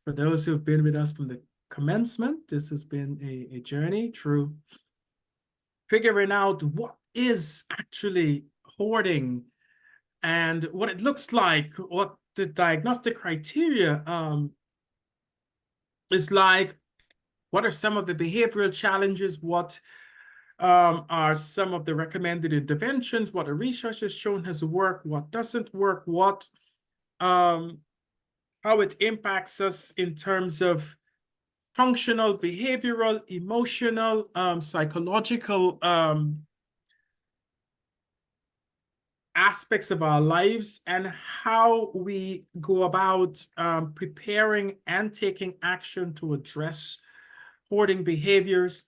For those who've been with us from the commencement, this has been a journey through figuring out what is actually hoarding and what it looks like, what the diagnostic criteria is like, what are some of the behavioral challenges, what are some of the recommended interventions, what the research has shown has worked, what doesn't work, what how it impacts us in terms of functional, behavioral, emotional, psychological aspects of our lives, and how we go about preparing and taking action to address hoarding behaviors.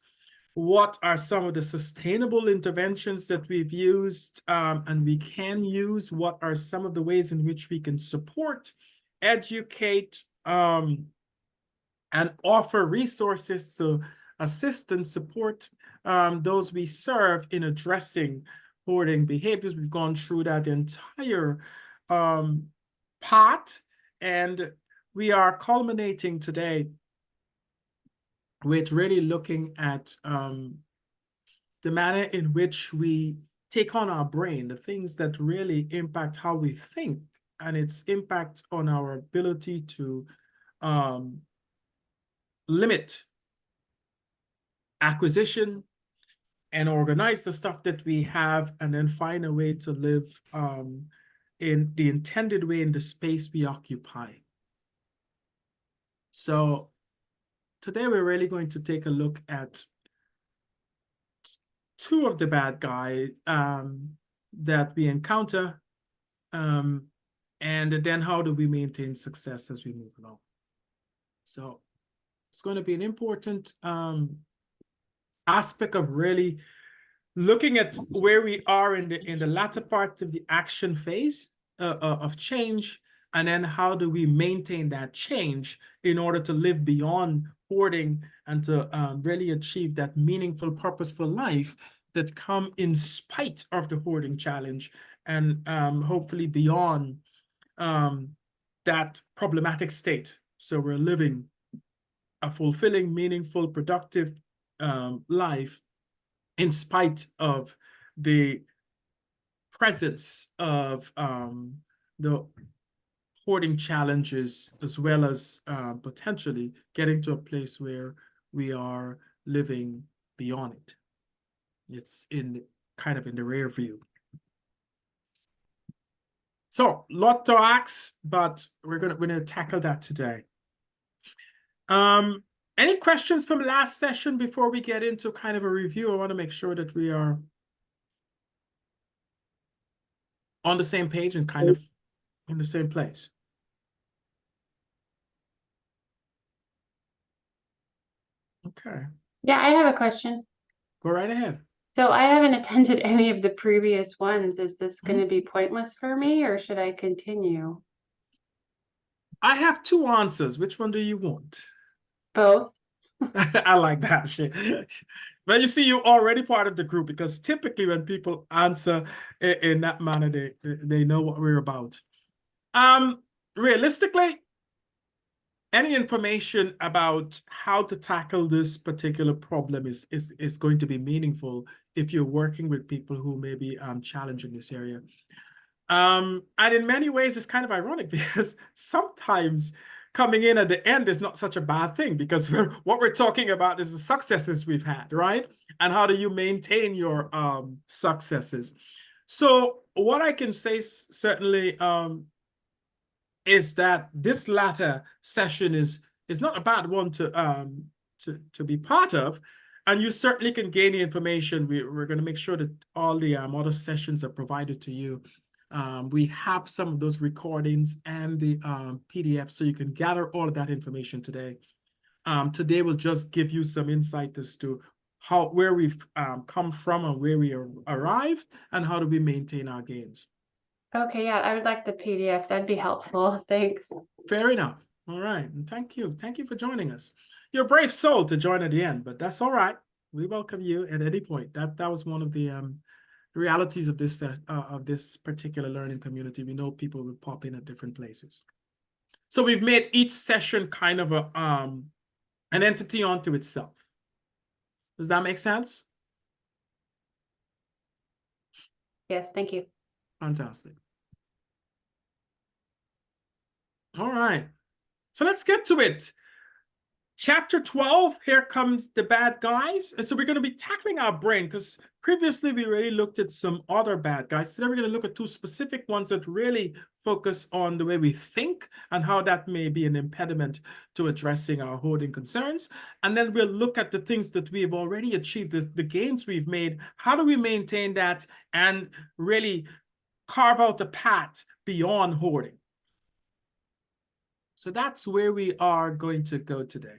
What are some of the sustainable interventions that we've used and we can use? What are some of the ways in which we can support, educate, and offer resources to assist and support those we serve in addressing hoarding behaviors? We've gone through that entire part, and we are culminating today with really looking at the manner in which we take on our brain, the things that really impact how we think and its impact on our ability to limit acquisition and organize the stuff that we have, and then find a way to live in the intended way in the space we occupy. So today we're really going to take a look at two of the bad guys that we encounter, and then how do we maintain success as we move along. So it's going to be an important aspect of really looking at where we are in the latter part of the action phase of change, and then how do we maintain that change in order to live beyond hoarding and to really achieve that meaningful, purposeful life that come in spite of the hoarding challenge, and hopefully beyond that problematic state. So we're living a fulfilling, meaningful, productive life in spite of the presence of the hoarding challenges, as well as potentially getting to a place where we are living beyond it. It's kind of in the rear view. So, lot to ask, but we're gonna tackle that today. Any questions from last session before we get into kind of a review? I want to make sure that we are on the same page and kind of in the same place. Okay. Yeah, I have a question. Go right ahead. So I haven't attended any of the previous ones. Is this going to be pointless for me, or should I continue? I have two answers. Which one do you want? Both. I like that shit. But you see, you're already part of the group, because typically when people answer in that manner, they know what we're about. Realistically, any information about how to tackle this particular problem is going to be meaningful if you're working with people who may be challenged in this area. And in many ways, it's kind of ironic, because sometimes coming in at the end is not such a bad thing, because what we're talking about is the successes we've had, right? And how do you maintain your successes? So what I can say certainly is that this latter session is not a bad one to be part of, and you certainly can gain the information. We're going to make sure that all the other sessions are provided to you. We have some of those recordings and the PDF, so you can gather all of that information today. Today will just give you some insight as to where we've come from and where we arrived, and how do we maintain our gains. Okay, yeah, I would like the PDFs. That'd be helpful. Thanks. Fair enough. All right. And thank you. Thank you for joining us. You're a brave soul to join at the end, but that's all right. We welcome you at any point. That was one of the realities of this particular learning community. We know people will pop in at different places. So we've made each session kind of an entity unto itself. Does that make sense? Yes, thank you. Fantastic. All right. So let's get to it. Chapter 12, here comes the bad guys. And so we're going to be tackling our brain because previously we really looked at some other bad guys. Today we're going to look at two specific ones that really focus on the way we think and how that may be an impediment to addressing our hoarding concerns. And then we'll look at the things that we've already achieved, the gains we've made. How do we maintain that and really carve out a path beyond hoarding? So that's where we are going to go today.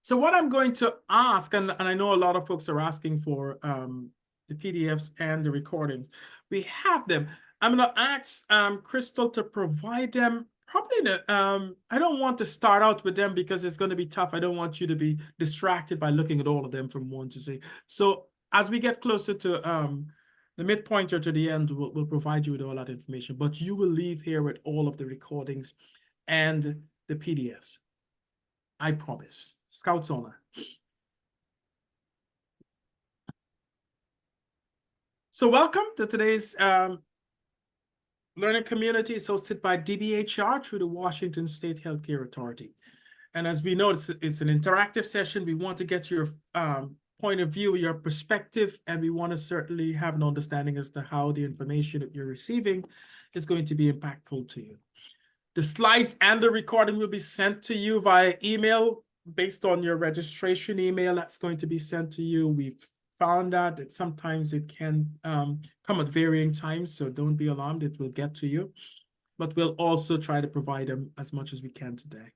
So what I'm going to ask, and I know a lot of folks are asking for the PDFs and the recordings. We have them. I'm going to ask Crystal to provide them. Probably I don't want to start out with them because it's going to be tough. I don't want you to be distracted by looking at all of them from one to see. So as we get closer to the midpoint or to the end, we'll provide you with all that information. But you will leave here with all of the recordings and the PDFs. I promise. Scout's honor. So welcome to today's learning community. It's hosted by DBHR through the Washington State Healthcare Authority. And as we know, it's an interactive session. We want to get your point of view, your perspective, and we want to certainly have an understanding as to how the information that you're receiving is going to be impactful to you. The slides and the recording will be sent to you via email based on your registration email that's going to be sent to you. We've found out that sometimes it can come at varying times, so don't be alarmed, it will get to you. But we'll also try to provide them as much as we can today.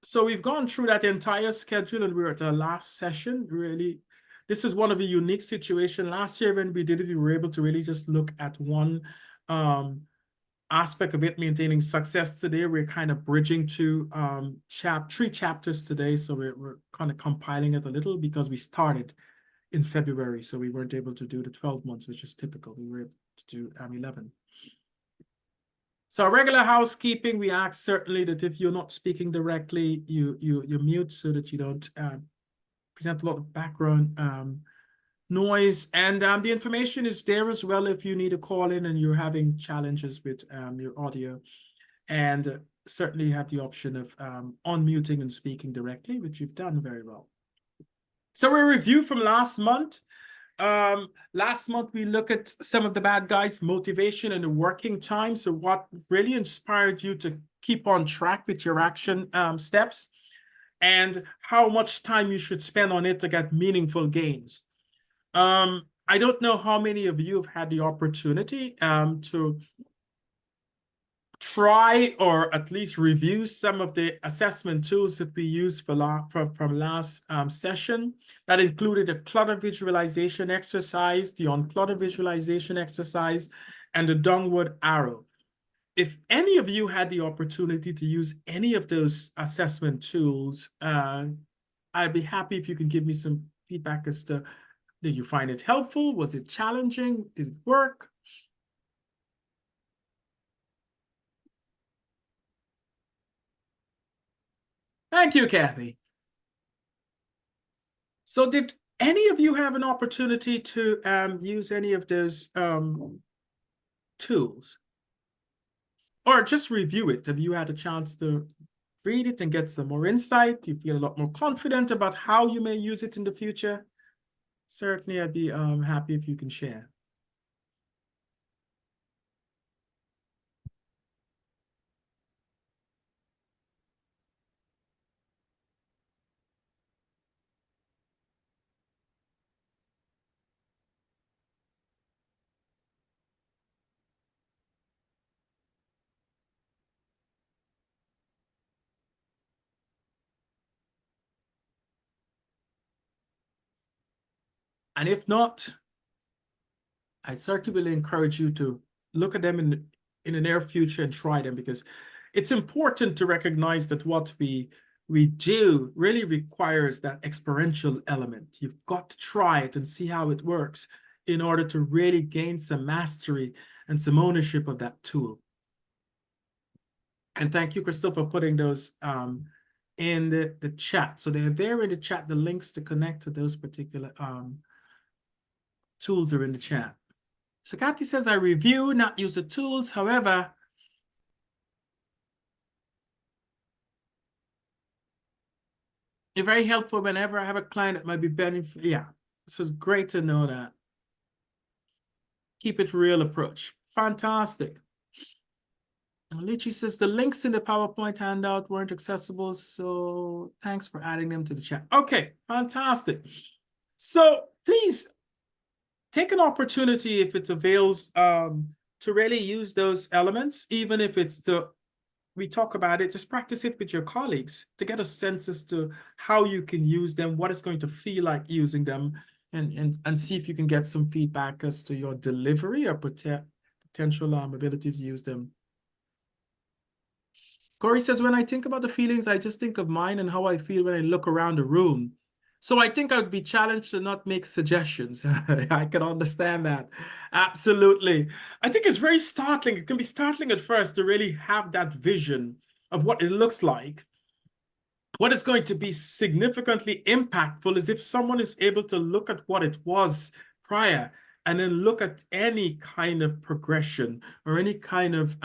So we've gone through that entire schedule and we're at our last session. Really, this is one of the unique situations. Last year when we did it, we were able to really just look at one aspect of it, maintaining success. Today we're kind of bridging to 3 chapters today, so we're kind of compiling it a little because we started in February, so we weren't able to do the 12 months, which is typical. We were able to do 11. So regular housekeeping, we ask certainly that if you're not speaking directly, you mute so that you don't present a lot of background noise, and the information is there as well if you need to call in and you're having challenges with your audio, and certainly you have the option of unmuting and speaking directly, which you've done very well. So a review from last month. Last month we looked at some of the bad guys' motivation and the working time. So what really inspired you to keep on track with your action steps, and how much time you should spend on it to get meaningful gains. I don't know how many of you have had the opportunity to try or at least review some of the assessment tools that we used from last session. That included a clutter visualization exercise, the unclutter visualization exercise, and the downward arrow. If any of you had the opportunity to use any of those assessment tools, I'd be happy if you can give me some feedback as to, did you find it helpful? Was it challenging? Did it work? Thank you, Kathy. So did any of you have an opportunity to use any of those tools? Or just review it? Have you had a chance to read it and get some more insight? Do you feel a lot more confident about how you may use it in the future? Certainly, I'd be happy if you can share. And if not, I certainly will encourage you to look at them in the near future and try them, because it's important to recognize that what we do really requires that experiential element. You've got to try it and see how it works in order to really gain some mastery and some ownership of that tool. And thank you, Crystal, for putting those in the chat. So they're there in the chat. The links to connect to those particular tools are in the chat. So Kathy says, I review, not use the tools. However, it's very helpful whenever I have a client that might be benefit. Yeah, so it's great to know that. Keep it real approach. Fantastic. Lichi says the links in the PowerPoint handout weren't accessible, so thanks for adding them to the chat. Okay, fantastic. So please take an opportunity if it avails to really use those elements, even if it's we talk about it, just practice it with your colleagues to get a sense as to how you can use them, what it's going to feel like using them, and see if you can get some feedback as to your delivery or potential ability to use them. Corey says, when I think about the feelings, I just think of mine and how I feel when I look around the room. So I think I would be challenged to not make suggestions. I can understand that. Absolutely. I think it's very startling. It can be startling at first to really have that vision of what it looks like. What is going to be significantly impactful is if someone is able to look at what it was prior and then look at any kind of progression or any kind of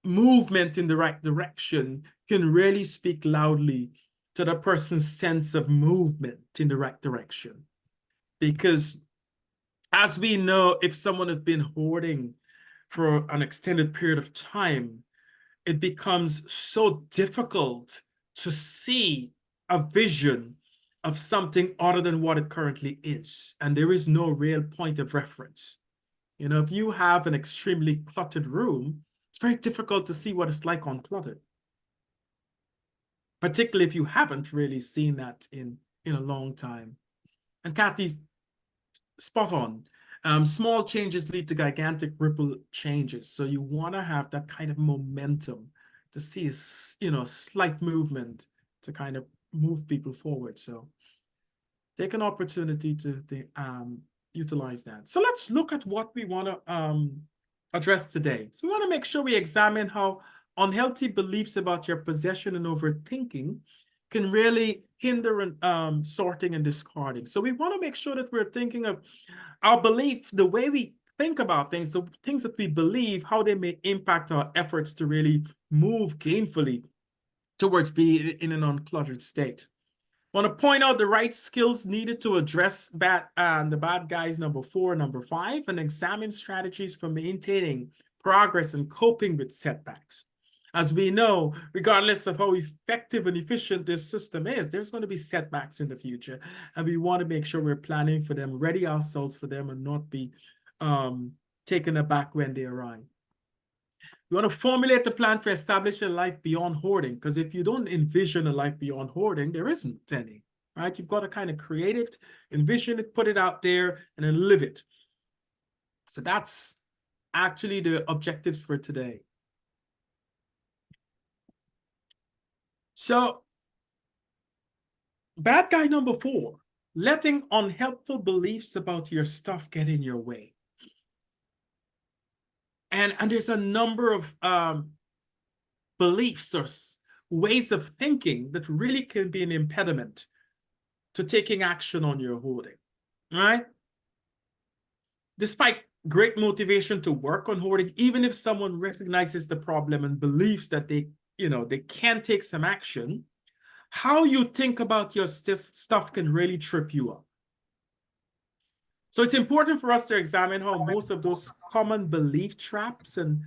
movement in the right direction can really speak loudly to the person's sense of movement in the right direction. Because as we know, if someone has been hoarding for an extended period of time, it becomes so difficult to see a vision of something other than what it currently is. And there is no real point of reference. You know, if you have an extremely cluttered room, it's very difficult to see what it's like uncluttered, particularly if you haven't really seen that in a long time. And Kathy's spot on. Small changes lead to gigantic ripple changes. So you want to have that kind of momentum to see a slight movement to kind of move people forward. So take an opportunity to utilize that. So let's look at what we want to address today. So we want to make sure we examine how unhealthy beliefs about your possession and overthinking can really hinder sorting and discarding. So we want to make sure that we're thinking of our belief, the way we think about things, the things that we believe, how they may impact our efforts to really move gainfully towards being in an uncluttered state. I want to point out the right skills needed to address the bad guys number 4 and number 5, and examine strategies for maintaining progress and coping with setbacks. As we know, regardless of how effective and efficient this system is, there's going to be setbacks in the future, and we want to make sure we're planning for them, ready ourselves for them, and not be taken aback when they arrive. We want to formulate the plan for establishing a life beyond hoarding, because if you don't envision a life beyond hoarding, there isn't any, right? You've got to kind of create it, envision it, put it out there, and then live it. So that's actually the objectives for today. So bad guy number 4, letting unhelpful beliefs about your stuff get in your way. And there's a number of beliefs or ways of thinking that really can be an impediment to taking action on your hoarding, right? Despite great motivation to work on hoarding, even if someone recognizes the problem and believes that they can take some action, how you think about your stuff can really trip you up. So it's important for us to examine how most of those common belief traps and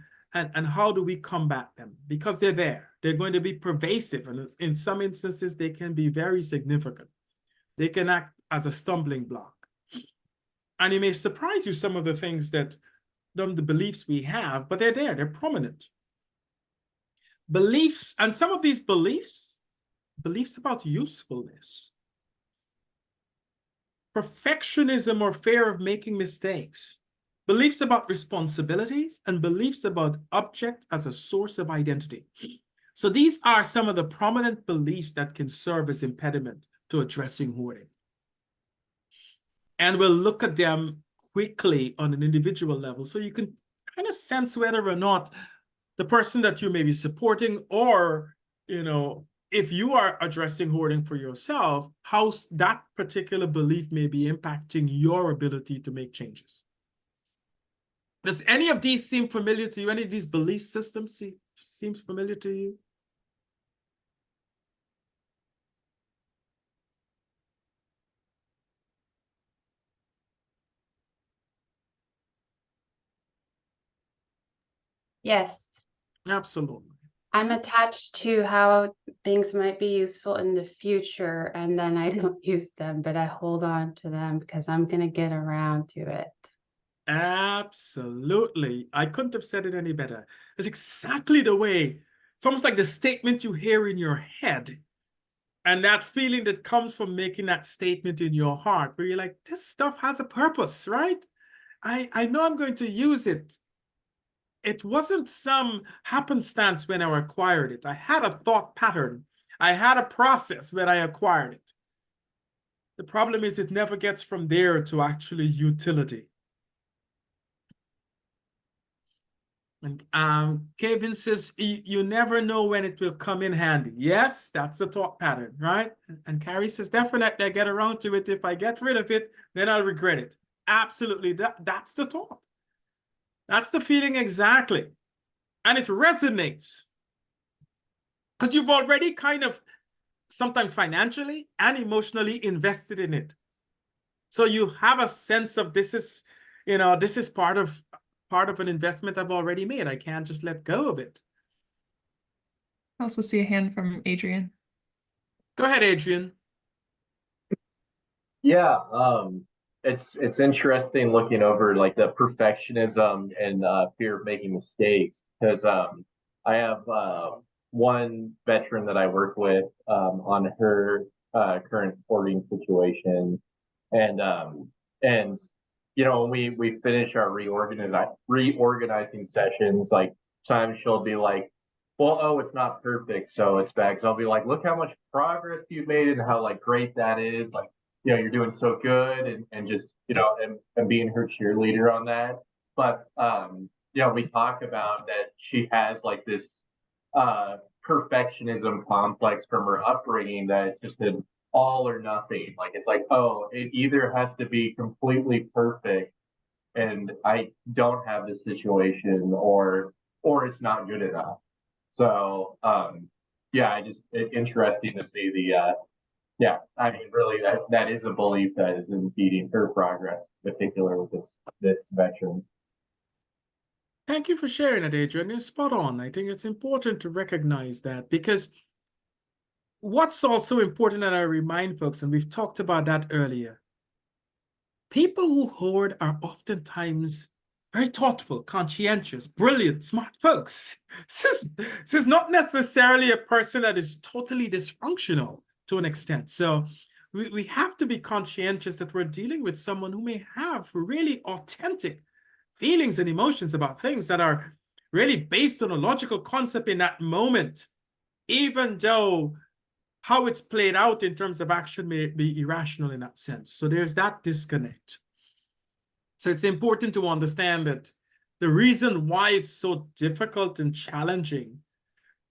how do we combat them, because they're there. They're going to be pervasive, and in some instances, they can be very significant. They can act as a stumbling block. And it may surprise you some of the things that the beliefs we have, but they're there, they're prominent. Beliefs, and some of these beliefs about usefulness, perfectionism or fear of making mistakes, beliefs about responsibilities, and beliefs about object as a source of identity. So these are some of the prominent beliefs that can serve as impediment to addressing hoarding. And we'll look at them quickly on an individual level. So you can kind of sense whether or not the person that you may be supporting, or, if you are addressing hoarding for yourself, how that particular belief may be impacting your ability to make changes. Does any of these seem familiar to you? Any of these belief systems seems familiar to you? Yes. Absolutely. I'm Yeah. attached to how things might be useful in the future, and then I don't use them, but I hold on to them because I'm going to get around to it. Absolutely. I couldn't have said it any better. It's exactly the way, it's almost like the statement you hear in your head and that feeling that comes from making that statement in your heart, where you're like, this stuff has a purpose, right? I know I'm going to use it. It wasn't some happenstance when I acquired it. I had a thought pattern. I had a process when I acquired it. The problem is it never gets from there to actually utility. And Kevin says, you never know when it will come in handy. Yes, that's the thought pattern, right? And Carrie says, definitely I get around to it. If I get rid of it, then I'll regret it. Absolutely. That's the thought. That's the feeling exactly. And it resonates because you've already kind of sometimes financially and emotionally invested in it. So you have a sense of this is part of an investment I've already made. I can't just let go of it. I also see a hand from Adrian. Go ahead, Adrian. Yeah, it's interesting looking over like the perfectionism and fear of making mistakes because I have one veteran that I work with on her current hoarding situation, and um, and when we finish our reorganizing sessions, like sometimes she'll be like, well, oh, it's not perfect, so it's bad. So I'll be like, look how much progress you've made and how like great that is, like you're doing so good, and just and being her cheerleader on that. But we talk about that she has like this perfectionism complex from her upbringing, that it's just an all or nothing. Like it's like, oh, it either has to be completely perfect and I don't have this situation, or it's not good enough. So yeah, it's interesting to see yeah, I mean, really, that is a belief that is impeding her progress, in particular with this veteran. Thank you for sharing it, Adrian. You're spot on. I think it's important to recognize that, because what's also important, and I remind folks, and we've talked about that earlier, people who hoard are oftentimes very thoughtful, conscientious, brilliant, smart folks. This is not necessarily a person that is totally dysfunctional to an extent. So we have to be conscientious that we're dealing with someone who may have really authentic feelings and emotions about things that are really based on a logical concept in that moment, even though how it's played out in terms of action may be irrational in that sense. So there's that disconnect. So it's important to understand that the reason why it's so difficult and challenging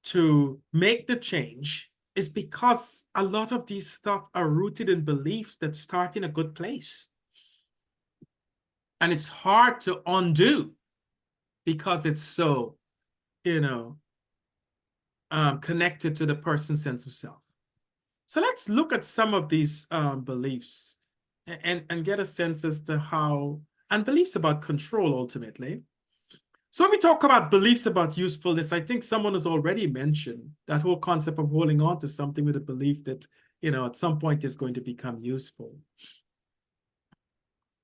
to make the change is because a lot of these stuff are rooted in beliefs that start in a good place. And it's hard to undo because it's so, connected to the person's sense of self. So let's look at some of these beliefs and get a sense as to how, and beliefs about control ultimately. So when we talk about beliefs about usefulness, I think someone has already mentioned that whole concept of holding on to something with a belief that, at some point is going to become useful.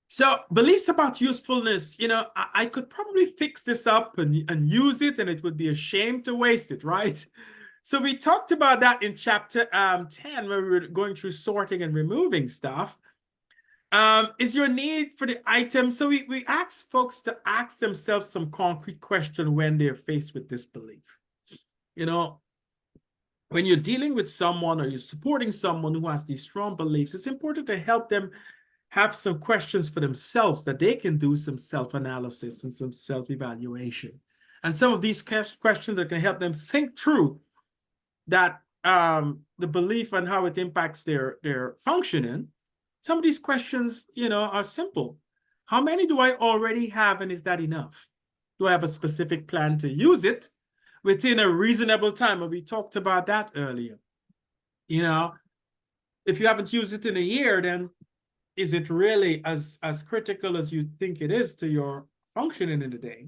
So beliefs about usefulness, I could probably fix this up and use it, and it would be a shame to waste it, right? So we talked about that in chapter 10, where we were going through sorting and removing stuff. Is your need for the item? So we ask folks to ask themselves some concrete question when they're faced with this belief. When you're dealing with someone or you're supporting someone who has these strong beliefs, it's important to help them have some questions for themselves that they can do some self-analysis and some self-evaluation. And some of these questions that can help them think through that the belief and how it impacts their functioning. Some of these questions, are simple. How many do I already have, and is that enough? Do I have a specific plan to use it within a reasonable time? And we talked about that earlier. If you haven't used it in a year, then is it really as critical as you think it is to your functioning in the day?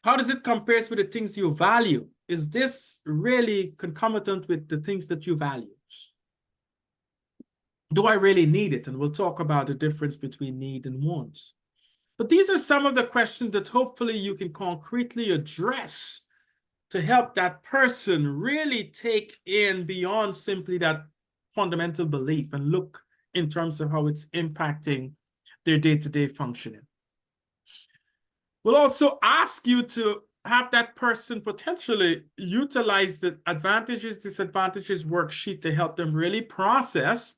How does it compare with the things you value? Is this really concomitant with the things that you value? Do I really need it? And we'll talk about the difference between need and wants. But these are some of the questions that hopefully you can concretely address to help that person really take in beyond simply that fundamental belief and look in terms of how it's impacting their day-to-day functioning. We'll also ask you to have that person potentially utilize the advantages, disadvantages worksheet to help them really process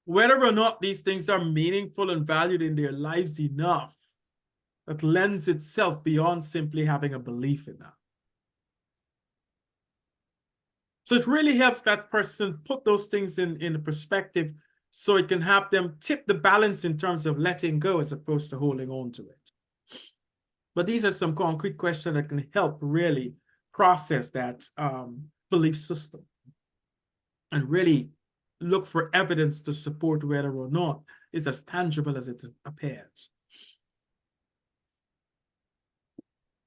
whether or not these things are meaningful and valued in their lives enough that lends itself beyond simply having a belief in that. So it really helps that person put those things in perspective so it can help them tip the balance in terms of letting go as opposed to holding on to it. But these are some concrete questions that can help really process that belief system and really look for evidence to support whether or not it's as tangible as it appears.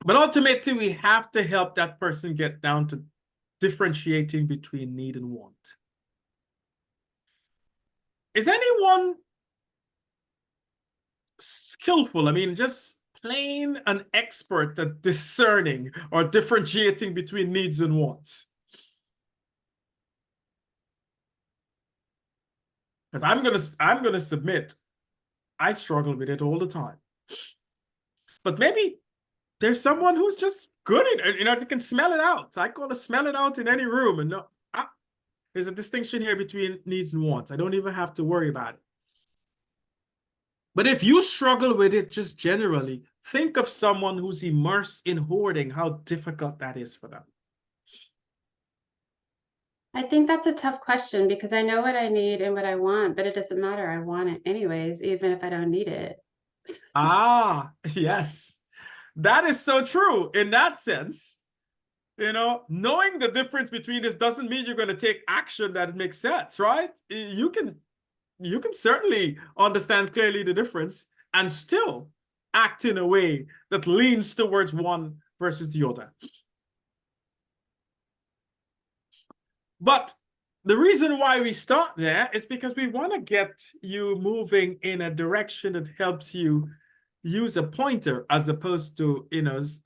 But ultimately, we have to help that person get down to differentiating between need and want. Is anyone skillful? I mean, just plain an expert at discerning or differentiating between needs and wants? Because I'm gonna submit, I struggle with it all the time. But maybe there's someone who's just good at it, they can smell it out. I call it smell it out in any room. And there's a distinction here between needs and wants. I don't even have to worry about it. But if you struggle with it just generally, think of someone who's immersed in hoarding, how difficult that is for them. I think that's a tough question because I know what I need and what I want, but it doesn't matter. I want it anyways, even if I don't need it. Ah, yes. That is so true in that sense. Knowing the difference between this doesn't mean you're going to take action that makes sense, right? You can certainly understand clearly the difference and still act in a way that leans towards one versus the other. But the reason why we start there is because we want to get you moving in a direction that helps you use a pointer as opposed to,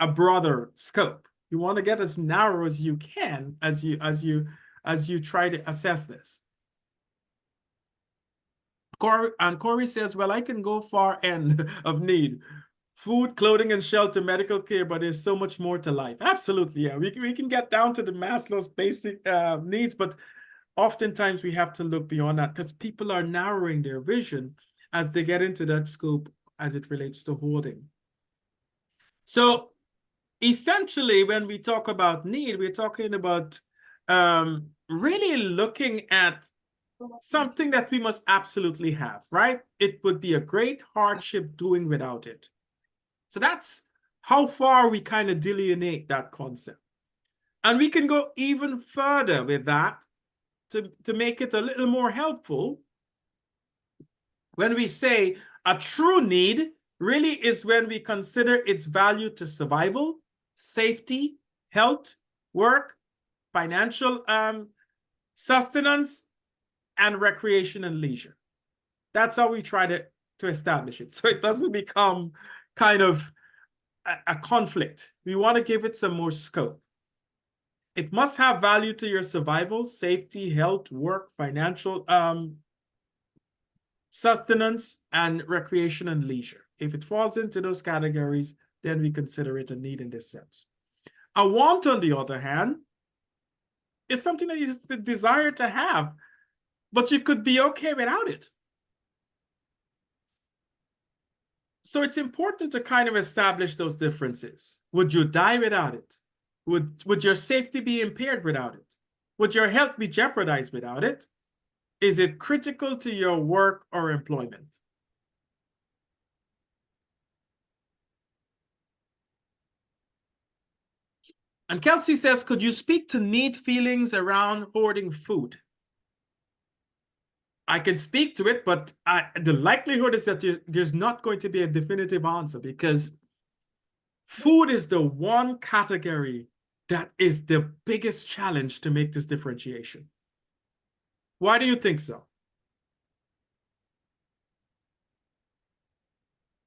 a broader scope. You want to get as narrow as you can as you try to assess this. Corey says, well, I can go far end of need. Food, clothing, and shelter, medical care, but there's so much more to life. Absolutely, yeah. We can get down to the Maslow's basic needs, but oftentimes we have to look beyond that because people are narrowing their vision as they get into that scope as it relates to hoarding. So essentially, when we talk about need, we're talking about really looking at something that we must absolutely have, right? It would be a great hardship doing without it. So that's how far we kind of delineate that concept. And we can go even further with that to make it a little more helpful. When we say a true need really is when we consider its value to survival, safety, health, work, financial sustenance, and recreation and leisure. That's how we try to establish it. So it doesn't become kind of a conflict. We want to give it some more scope. It must have value to your survival, safety, health, work, financial sustenance, and recreation and leisure. If it falls into those categories, then we consider it a need in this sense. A want, on the other hand, is something that you desire to have, but you could be okay without it. So it's important to kind of establish those differences. Would you die without it? Would your safety be impaired without it? Would your health be jeopardized without it? Is it critical to your work or employment? And Kelsey says, could you speak to need feelings around hoarding food? I can speak to it, but the likelihood is that there's not going to be a definitive answer, because food is the one category that is the biggest challenge to make this differentiation. Why do you think so?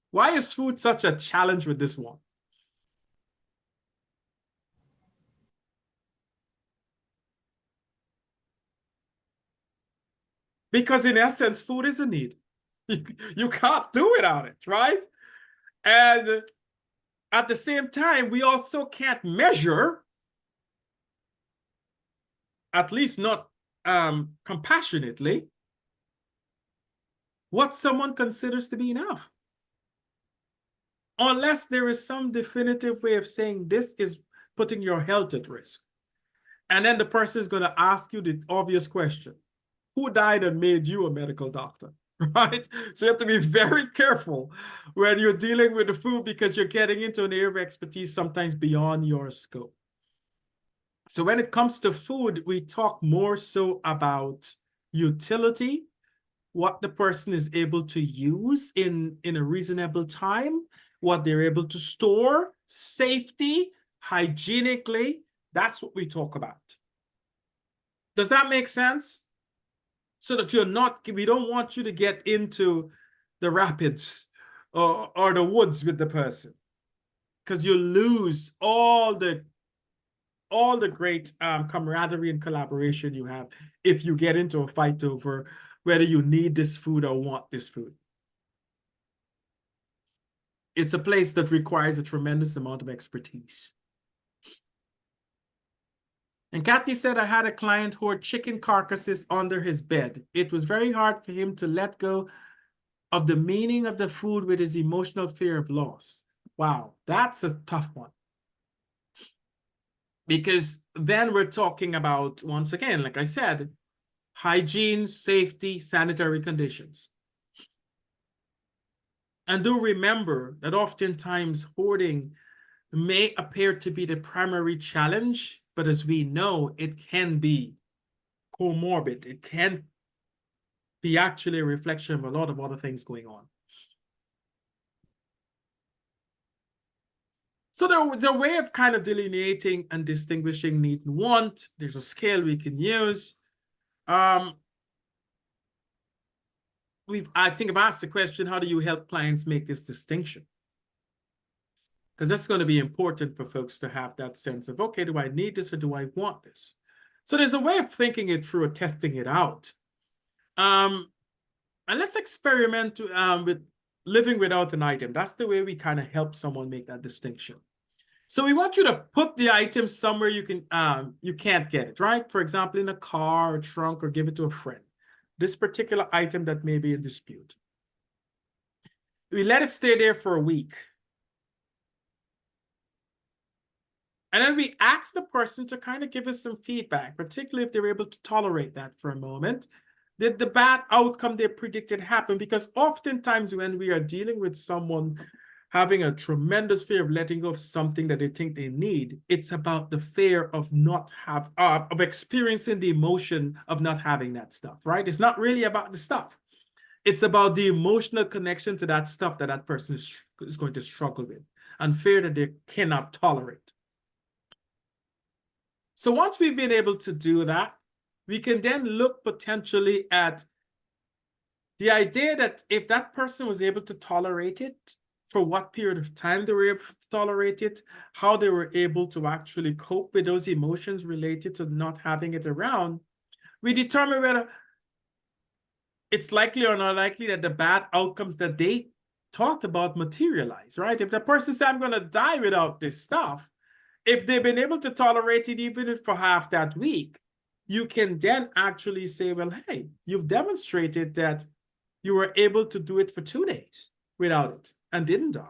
Why is food such a challenge with this one? Because in essence, food is a need. You can't do without it, right? And at the same time, we also can't measure, at least not compassionately, what someone considers to be enough. Unless there is some definitive way of saying this is putting your health at risk. And then the person is going to ask you the obvious question: who died and made you a medical doctor? Right? So you have to be very careful when you're dealing with the food, because you're getting into an area of expertise sometimes beyond your scope. So when it comes to food, we talk more so about utility, what the person is able to use in a reasonable time, what they're able to store, safety, hygienically. That's what we talk about. Does that make sense? So that we don't want you to get into the rapids or the woods with the person, because you lose all the great camaraderie and collaboration you have if you get into a fight over whether you need this food or want this food. It's a place that requires a tremendous amount of expertise. And Kathy said, I had a client who had chicken carcasses under his bed. It was very hard for him to let go of the meaning of the food with his emotional fear of loss. Wow, that's a tough one. Because then we're talking about, once again, like I said, hygiene, safety, sanitary conditions. And do remember that oftentimes hoarding may appear to be the primary challenge, but as we know, it can be comorbid. It can be actually a reflection of a lot of other things going on. So there's a way of kind of delineating and distinguishing need and want. There's a scale we can use. I think I've asked the question, how do you help clients make this distinction? Because that's going to be important for folks to have that sense of, okay, do I need this or do I want this? So there's a way of thinking it through or testing it out. And let's experiment with living without an item. That's the way we kind of help someone make that distinction. So we want you to put the item somewhere you can't get it, right? For example, in a car or trunk, or give it to a friend. This particular item that may be in dispute. We let it stay there for a week. And then we ask the person to kind of give us some feedback, particularly if they're able to tolerate that for a moment. Did the bad outcome they predicted happen? Because oftentimes when we are dealing with someone having a tremendous fear of letting go of something that they think they need, it's about the fear of of experiencing the emotion of not having that stuff, right? It's not really about the stuff. It's about the emotional connection to that stuff that person is going to struggle with, and fear that they cannot tolerate. So once we've been able to do that, we can then look potentially at the idea that if that person was able to tolerate it, for what period of time they were able to tolerate it, how they were able to actually cope with those emotions related to not having it around. We determine whether it's likely or not likely that the bad outcomes that they talked about materialize, right? If the person says, I'm going to die without this stuff, if they've been able to tolerate it even for half that week, you can then actually say, well, hey, you've demonstrated that you were able to do it for 2 days without it and didn't die.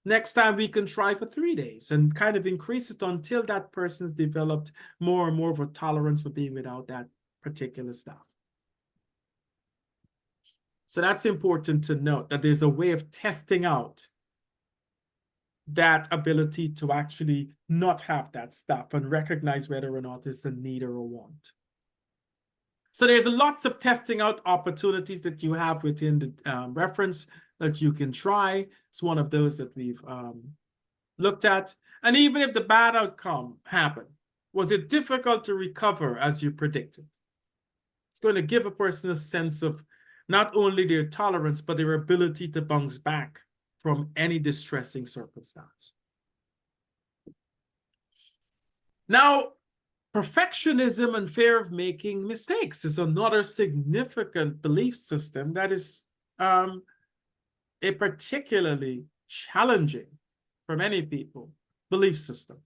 Next time we can try for 3 days and kind of increase it until that person's developed more and more of a tolerance for being without that particular stuff. So that's important to note, that there's a way of testing out that ability to actually not have that stuff and recognize whether or not it's a need or a want. So there's lots of testing out opportunities that you have within the reference that you can try. It's one of those that we've looked at. And even if the bad outcome happened, was it difficult to recover as you predicted? It's going to give a person a sense of not only their tolerance, but their ability to bounce back from any distressing circumstance. Now, perfectionism and fear of making mistakes is another significant belief system that is a particularly challenging for many people belief system.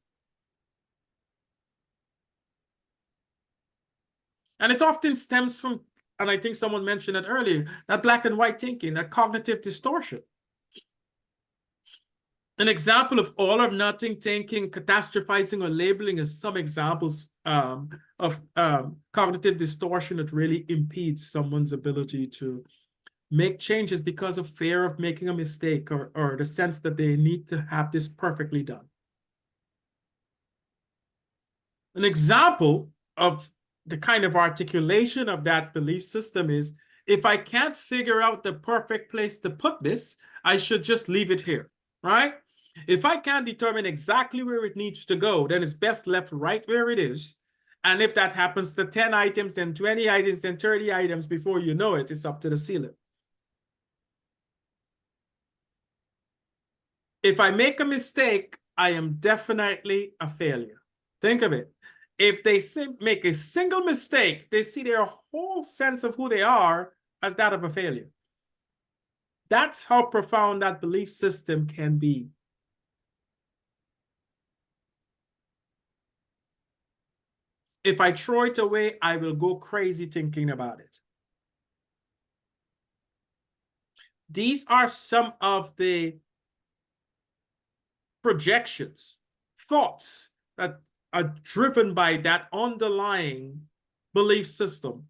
And it often stems from, and I think someone mentioned it earlier, that black and white thinking, that cognitive distortion. An example of all or nothing thinking, catastrophizing, or labeling is some examples of cognitive distortion that really impedes someone's ability to make changes because of fear of making a mistake, or the sense that they need to have this perfectly done. An example of the kind of articulation of that belief system is, if I can't figure out the perfect place to put this, I should just leave it here, right? If I can't determine exactly where it needs to go, then it's best left right where it is. And if that happens to 10 items, then 20 items, then 30 items, before you know it, it's up to the ceiling. If I make a mistake, I am definitely a failure. Think of it. If they make a single mistake, they see their whole sense of who they are as that of a failure. That's how profound that belief system can be. If I throw it away, I will go crazy thinking about it. These are some of the projections, thoughts that are driven by that underlying belief system.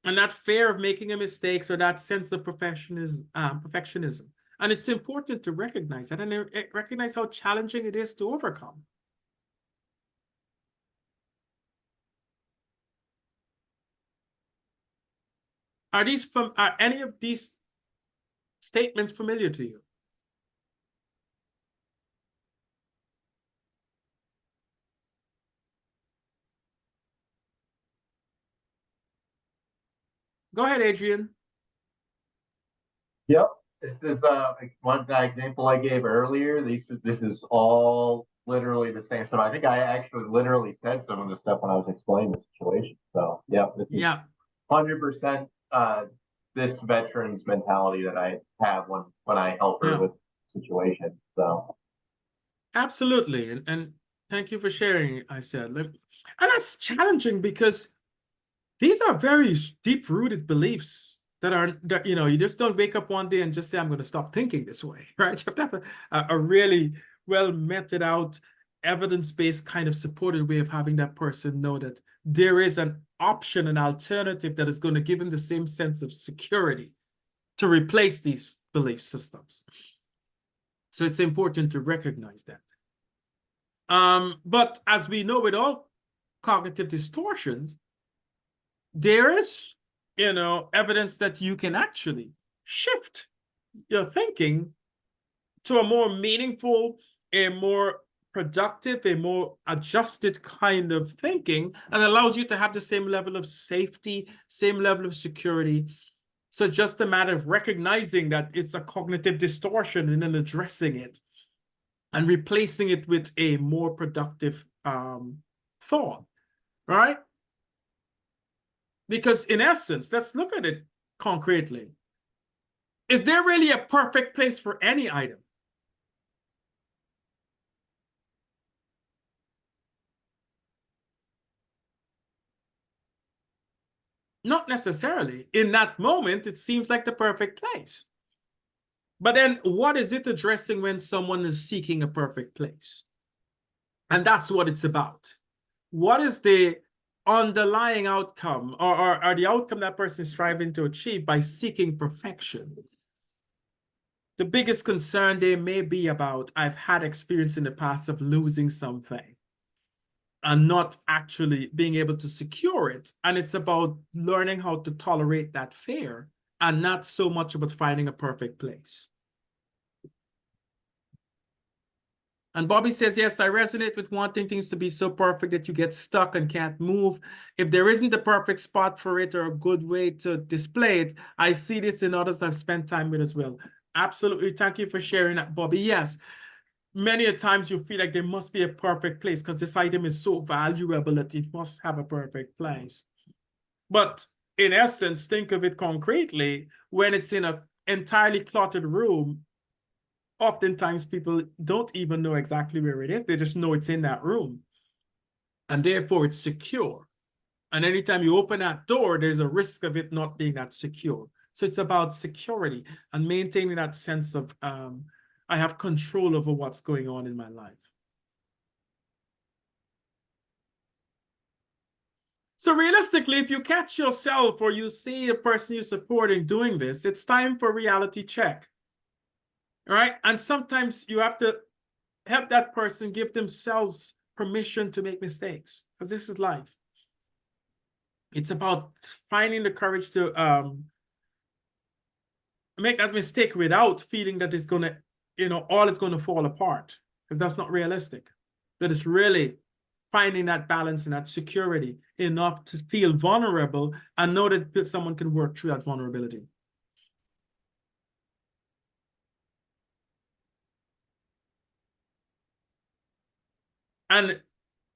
And that fear of making a mistake, or that sense of perfectionism. And it's important to recognize that and recognize how challenging it is to overcome. Are any of these statements familiar to you? Go ahead, Adrian. Yep. This is one example I gave earlier. This is all literally the same stuff. I think I actually literally said some of the stuff when I was explaining the situation. So yeah, this is 100% this veteran's mentality that I have when I help her with the situation. So absolutely, and thank you for sharing. I said, and that's challenging because these are very deep-rooted beliefs that you just don't wake up one day and just say, I'm going to stop thinking this way, right? You have to have a really well meted out, evidence-based kind of supported way of having that person know that there is an option, an alternative that is going to give them the same sense of security to replace these belief systems. So it's important to recognize that. But as we know with all cognitive distortions, there is, evidence that you can actually shift your thinking to a more meaningful, a more productive, a more adjusted kind of thinking, and allows you to have the same level of safety, same level of security. So it's just a matter of recognizing that it's a cognitive distortion and then addressing it and replacing it with a more productive thought, right? Because in essence, let's look at it concretely. Is there really a perfect place for any item? Not necessarily. In that moment, it seems like the perfect place. But then what is it addressing when someone is seeking a perfect place? And that's what it's about. What is the underlying outcome or the outcome that person is striving to achieve by seeking perfection? The biggest concern they may be about, I've had experience in the past of losing something and not actually being able to secure it. And it's about learning how to tolerate that fear and not so much about finding a perfect place. And Bobby says, yes, I resonate with wanting things to be so perfect that you get stuck and can't move. If there isn't a perfect spot for it or a good way to display it, I see this in others I've spent time with as well. Absolutely. Thank you for sharing that, Bobby. Yes, many a times you feel like there must be a perfect place because this item is so valuable that it must have a perfect place. But in essence, think of it concretely. When it's in an entirely cluttered room, oftentimes people don't even know exactly where it is. They just know it's in that room. And therefore, it's secure. And anytime you open that door, there's a risk of it not being that secure. So it's about security and maintaining that sense of I have control over what's going on in my life. So realistically, if you catch yourself or you see a person you're supporting doing this, it's time for a reality check. All right? And sometimes you have to help that person give themselves permission to make mistakes, because this is life. It's about finding the courage to make that mistake without feeling that it's going to, all is going to fall apart, because that's not realistic. But it's really finding that balance and that security enough to feel vulnerable and know that someone can work through that vulnerability. And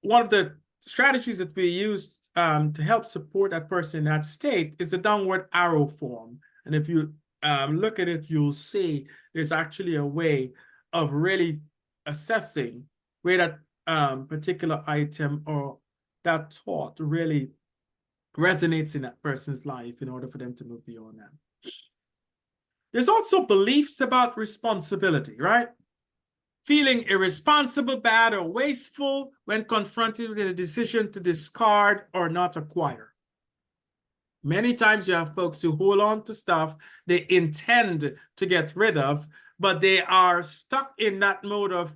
one of the strategies that we use to help support that person in that state is the downward arrow form. And if you look at it, you'll see there's actually a way of really assessing where that particular item or that thought really resonates in that person's life in order for them to move beyond that. There's also beliefs about responsibility, right? Feeling irresponsible, bad, or wasteful when confronted with a decision to discard or not acquire. Many times you have folks who hold on to stuff they intend to get rid of, but they are stuck in that mode of,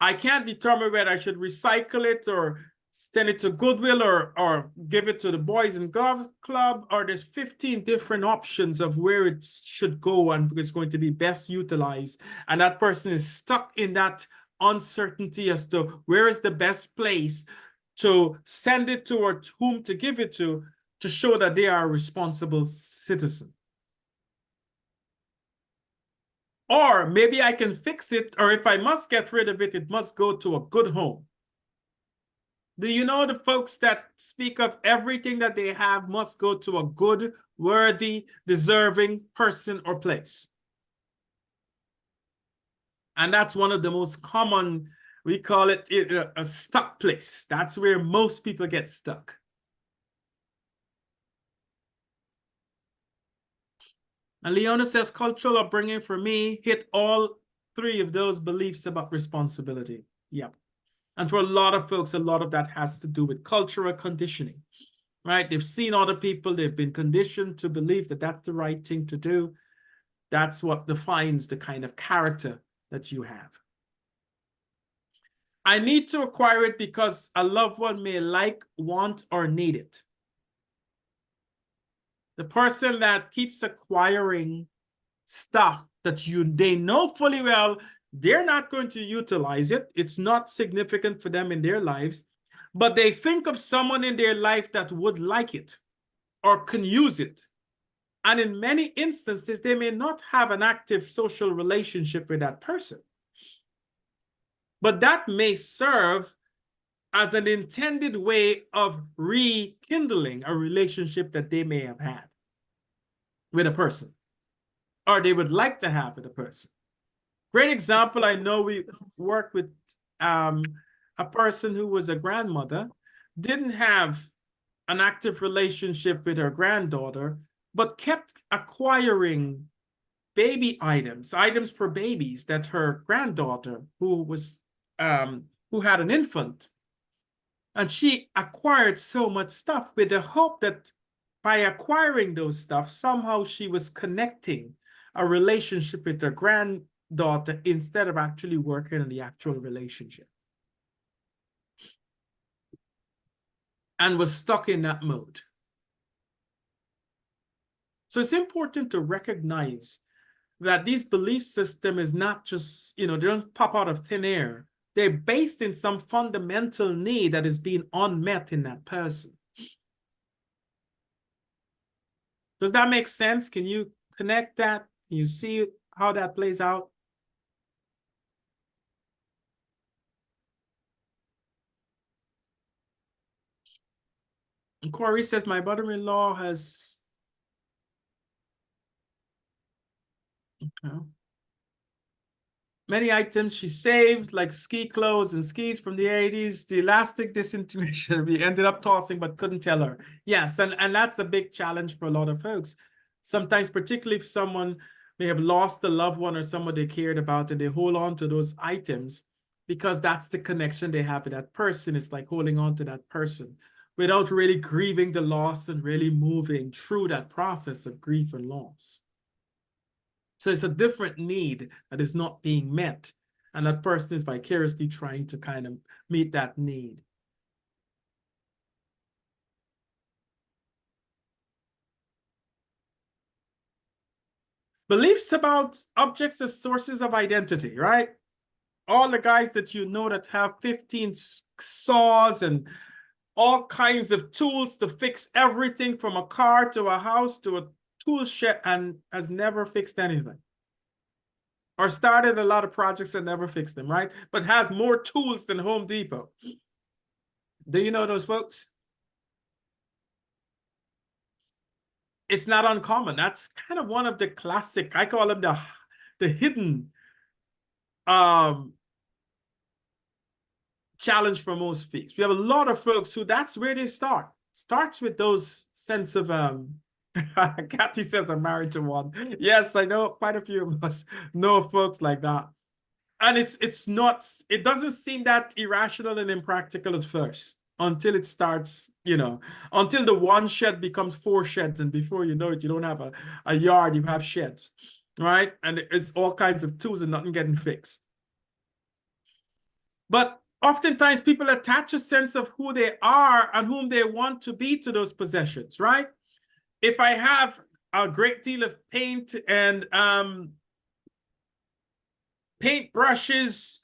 I can't determine whether I should recycle it or send it to Goodwill or give it to the Boys and Girls Club, or there's 15 different options of where it should go and it's going to be best utilized. And that person is stuck in that uncertainty as to where is the best place to send it to or to whom to give it to show that they are a responsible citizen. Or maybe I can fix it, or if I must get rid of it, it must go to a good home. Do you know the folks that speak of everything that they have must go to a good, worthy, deserving person or place? And that's one of the most common, we call it a stuck place. That's where most people get stuck. And Leona says, cultural upbringing for me hit all three of those beliefs about responsibility. Yep. And for a lot of folks, a lot of that has to do with cultural conditioning, right? They've seen other people, they've been conditioned to believe that that's the right thing to do. That's what defines the kind of character that you have. I need to acquire it because a loved one may like, want, or need it. The person that keeps acquiring stuff that they know fully well they're not going to utilize it. It's not significant for them in their lives, but they think of someone in their life that would like it or can use it. And in many instances, they may not have an active social relationship with that person. But that may serve as an intended way of rekindling a relationship that they may have had with a person, or they would like to have with a person. Great example, I know we worked with a person who was a grandmother, didn't have an active relationship with her granddaughter, but kept acquiring baby items, items for babies that her granddaughter, who had an infant, and she acquired so much stuff with the hope that by acquiring those stuff, somehow she was connecting a relationship with her granddaughter instead of actually working on the actual relationship. And was stuck in that mode. So it's important to recognize that these belief system is not just, they don't pop out of thin air. They're based in some fundamental need that is being unmet in that person. Does that make sense? Can you connect that? Can you see how that plays out? And Corey says, my brother-in-law has... many items she saved, like ski clothes and skis from the 80s. The elastic disintegration we ended up tossing but couldn't tell her. Yes, and that's a big challenge for a lot of folks. Sometimes, particularly if someone may have lost a loved one or someone they cared about, and they hold on to those items because that's the connection they have with that person. It's like holding on to that person without really grieving the loss and really moving through that process of grief and loss. So it's a different need that is not being met. And that person is vicariously trying to kind of meet that need. Beliefs about objects as sources of identity, right? All the guys that you know that have 15 saws and all kinds of tools to fix everything from a car to a house to a tool shed and has never fixed anything. Or started a lot of projects and never fixed them, right? But has more tools than Home Depot. Do you know those folks? It's not uncommon. That's kind of one of the classic, I call them the hidden challenge for most folks. We have a lot of folks who that's where they start. Starts with those sense of Kathy says I'm married to one. Yes, I know quite a few of us know folks like that. And it doesn't seem that irrational and impractical at first until it starts, until the one shed becomes 4 sheds, and before you know it, you don't have a yard, you have sheds, right? And it's all kinds of tools and nothing getting fixed. But oftentimes people attach a sense of who they are and whom they want to be to those possessions, right? If I have a great deal of paint and paint brushes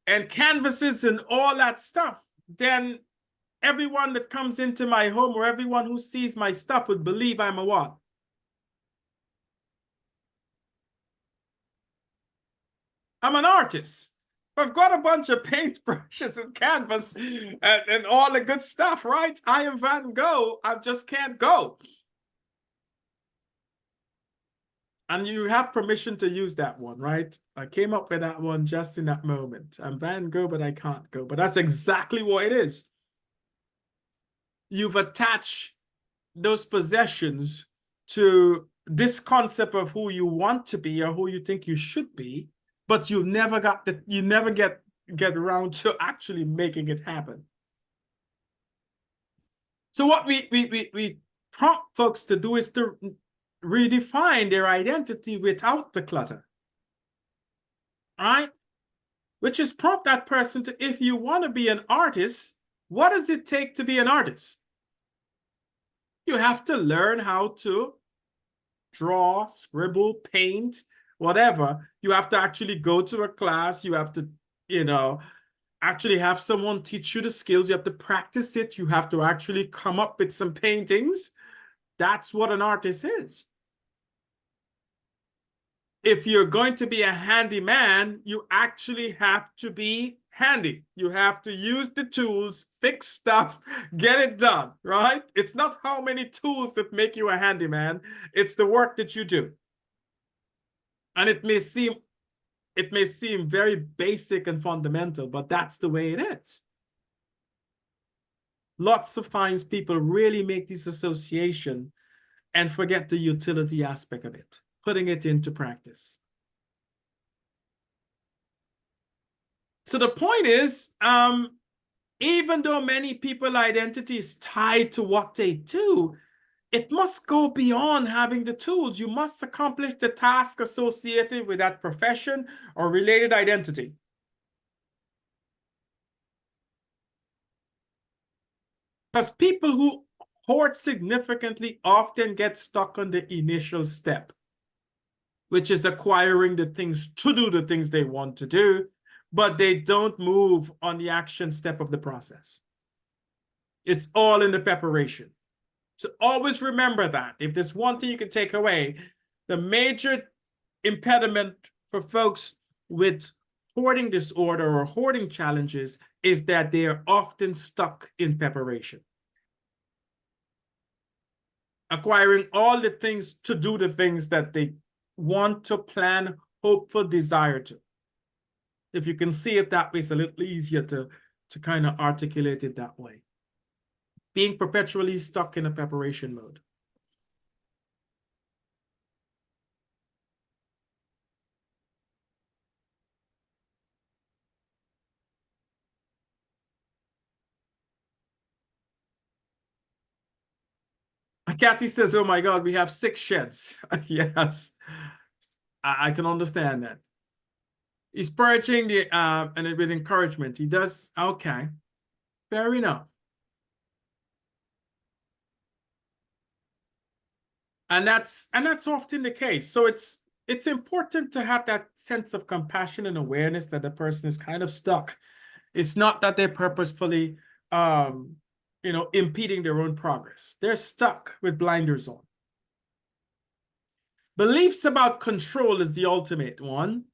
and canvases and all that stuff, then everyone that comes into my home or everyone who sees my stuff would believe I'm a what? I'm an artist. I've got a bunch of paintbrushes and canvas and all the good stuff, right? I am Van Gogh. I just can't go. And you have permission to use that one, right? I came up with that one just in that moment. I'm Van Gogh, but I can't go. But that's exactly what it is. You've attached those possessions to this concept of who you want to be or who you think you should be, but you never get around to actually making it happen. So what we prompt folks to do is to redefine their identity without the clutter. Right? Which is prompt that person to, if you want to be an artist, what does it take to be an artist? You have to learn how to draw, scribble, paint, whatever. You have to actually go to a class. You have to, actually have someone teach you the skills. You have to practice it. You have to actually come up with some paintings. That's what an artist is. If you're going to be a handyman, you actually have to be handy. You have to use the tools, fix stuff, get it done, right? It's not how many tools that make you a handyman. It's the work that you do. And it may seem very basic and fundamental, but that's the way it is. Lots of times people really make this association and forget the utility aspect of it, putting it into practice. So the point is, even though many people's identity is tied to what they do, it must go beyond having the tools. You must accomplish the task associated with that profession or related identity. Because people who hoard significantly often get stuck on the initial step, which is acquiring the things to do the things they want to do, but they don't move on the action step of the process. It's all in the preparation. So always remember that. If there's one thing you can take away, the major impediment for folks with hoarding disorder or hoarding challenges is that they are often stuck in preparation. Acquiring all the things to do the things that they want to plan, hope for, desire to. If you can see it that way, it's a little easier to kind of articulate it that way. Being perpetually stuck in a preparation mode. Kathy says, oh my God, we have 6 sheds. Yes, I can understand that. He's purging the and with encouragement. He does, okay, fair enough. And that's often the case. So it's important to have that sense of compassion and awareness that the person is kind of stuck. It's not that they're purposefully impeding their own progress. They're stuck with blinders on. Beliefs about control is the ultimate one.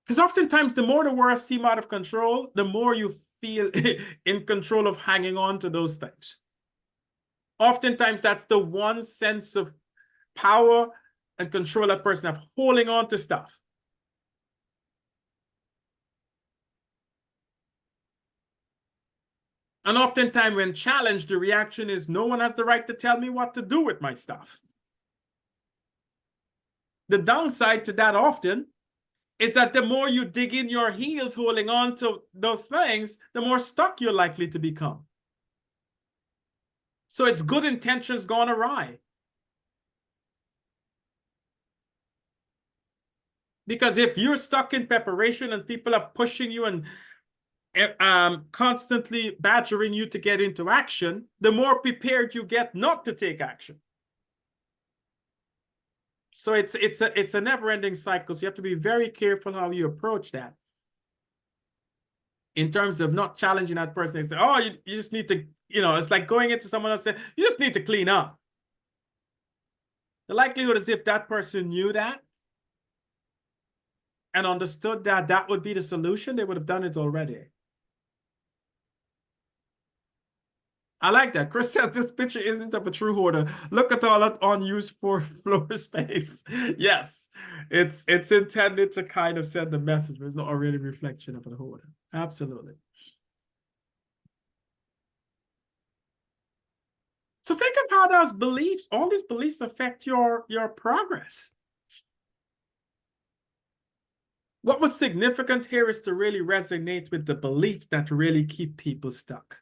Because oftentimes, the more the world seem out of control, the more you feel in control of hanging on to those things. Oftentimes, that's the one sense of power and control that person have, holding on to stuff. And oftentimes, when challenged, the reaction is, no one has the right to tell me what to do with my stuff. The downside to that often is that the more you dig in your heels holding on to those things, the more stuck you're likely to become. So it's good intentions gone awry. Because if you're stuck in preparation and people are pushing you and constantly badgering you to get into action, the more prepared you get not to take action. So it's a never-ending cycle. So you have to be very careful how you approach that. In terms of not challenging that person, they say, oh, you just need to, it's like going into someone else and saying, you just need to clean up. The likelihood is if that person knew that and understood that that would be the solution, they would have done it already. I like that. Chris says this picture isn't of a true hoarder. Look at all that unused for floor space. Yes, it's intended to kind of send a message, but it's not a really reflection of a hoarder. Absolutely. So think of how those beliefs, all these beliefs affect your progress. What was significant here is to really resonate with the beliefs that really keep people stuck.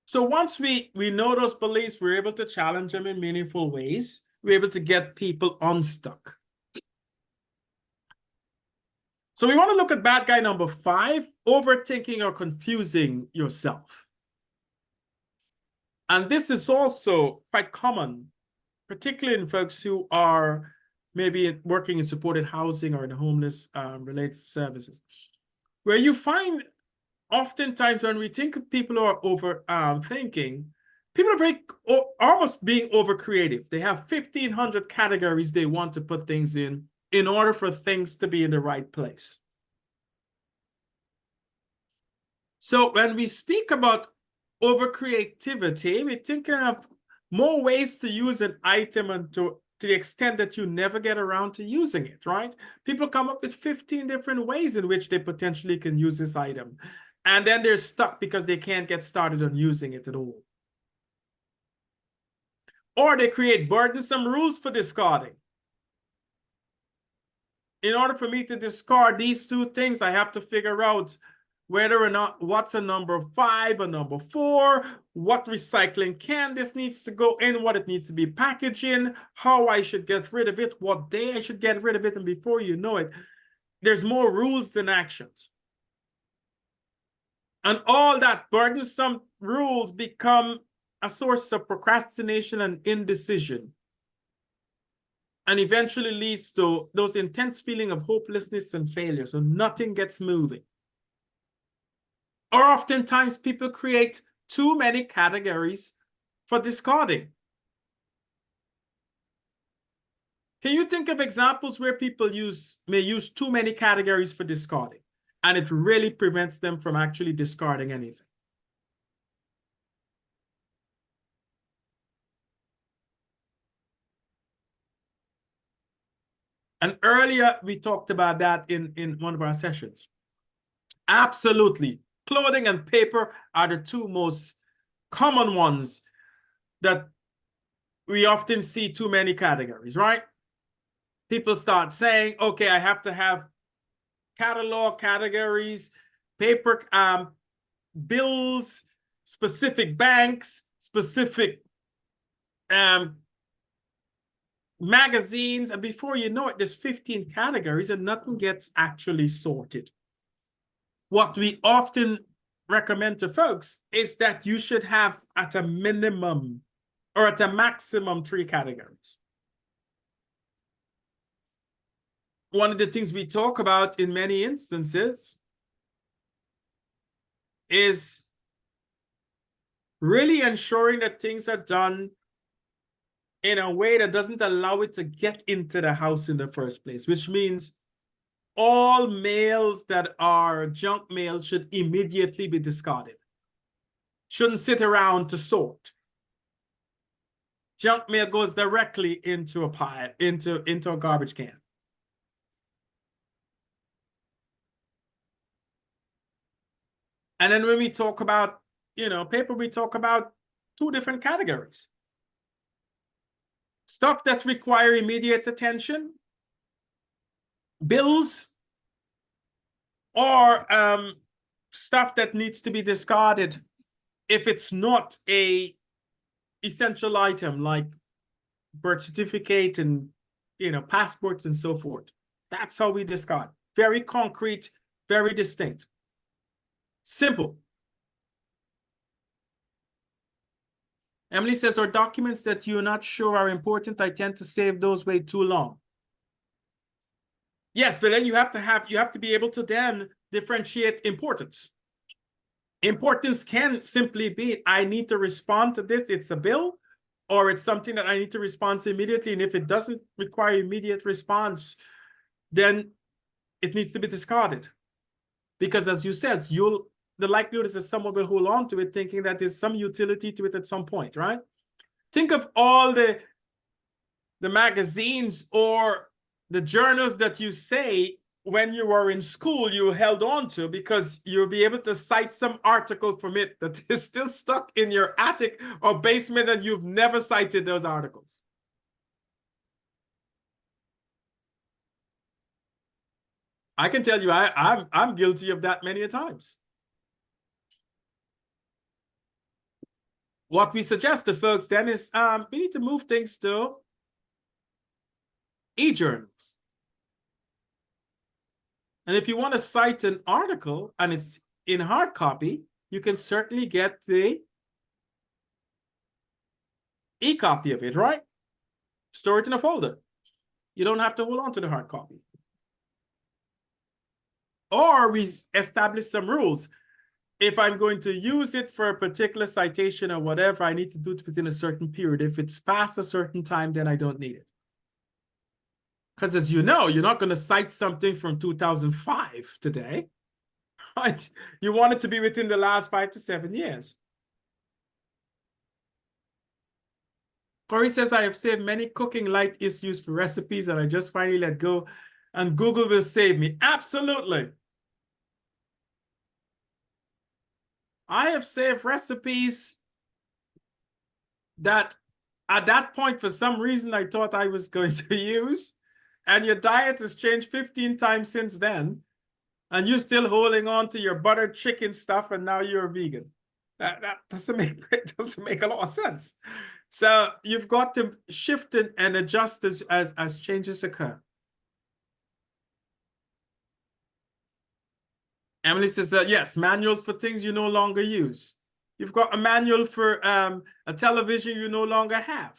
So once we know those beliefs, we're able to challenge them in meaningful ways. We're able to get people unstuck. So we want to look at bad guy number 5, overthinking or confusing yourself. And this is also quite common, particularly in folks who are maybe working in supported housing or in homeless related services, where you find oftentimes when we think of people who are over thinking, people are very almost being over creative. They have 1,500 categories they want to put things in order for things to be in the right place. So when we speak about over creativity, we're thinking of more ways to use an item and to to the extent that you never get around to using it, right? People come up with 15 different ways in which they potentially can use this item. And then they're stuck because they can't get started on using it at all. Or they create burdensome rules for discarding. In order for me to discard these two things, I have to figure out whether or not what's a number 5, a number 4, what recycling can this needs to go in, what it needs to be packaged in, how I should get rid of it, what day I should get rid of it, and before you know it, there's more rules than actions. And all that burdensome rules become a source of procrastination and indecision, and eventually leads to those intense feeling of hopelessness and failure. So nothing gets moving. Or oftentimes people create too many categories for discarding. Can you think of examples where people may use too many categories for discarding, and it really prevents them from actually discarding anything? And earlier we talked about that in one of our sessions. Absolutely. Clothing and paper are the two most common ones that we often see too many categories, right? People start saying, okay, I have to have catalog categories, paper, bills, specific banks, specific magazines, and before you know it, there's 15 categories and nothing gets actually sorted. What we often recommend to folks is that you should have at a minimum or at a maximum 3 categories. One of the things we talk about in many instances is really ensuring that things are done in a way that doesn't allow it to get into the house in the first place, which means all mails that are junk mail should immediately be discarded. Shouldn't sit around to sort. Junk mail goes directly into a pile, into a garbage can. And then when we talk about, paper, we talk about 2 different categories. Stuff that require immediate attention, bills, or stuff that needs to be discarded if it's not a essential item like birth certificate and passports and so forth. That's how we discard. Very concrete, very distinct. Simple. Emily says, are documents that you're not sure are important, I tend to save those way too long. Yes, but then you have to be able to then differentiate importance. Importance can simply be, I need to respond to this, it's a bill, or it's something that I need to respond to immediately. And if it doesn't require immediate response, then it needs to be discarded. Because as you said, the likelihood is that someone will hold on to it thinking that there's some utility to it at some point, right? Think of all the magazines or the journals that you say when you were in school you held on to, because you'll be able to cite some article from it that is still stuck in your attic or basement and you've never cited those articles. I can tell you I'm guilty of that many a times. What we suggest to folks then is we need to move things to e-journals. And if you want to cite an article and it's in hard copy, you can certainly get the e-copy of it, right? Store it in a folder. You don't have to hold on to the hard copy. Or we establish some rules. If I'm going to use it for a particular citation or whatever, I need to do it within a certain period. If it's past a certain time, then I don't need it. Because as you know, you're not going to cite something from 2005 today, right? You want it to be within the last 5 to 7 years. Corey says, I have saved many cooking light issues for recipes and I just finally let go and Google will save me. Absolutely. I have saved recipes that at that point, for some reason, I thought I was going to use. And your diet has changed 15 times since then. And you're still holding on to your buttered chicken stuff and now you're a vegan. That doesn't make, it doesn't make a lot of sense. So you've got to shift and adjust as changes occur. Emily says that, yes, manuals for things you no longer use. You've got a manual for a television you no longer have.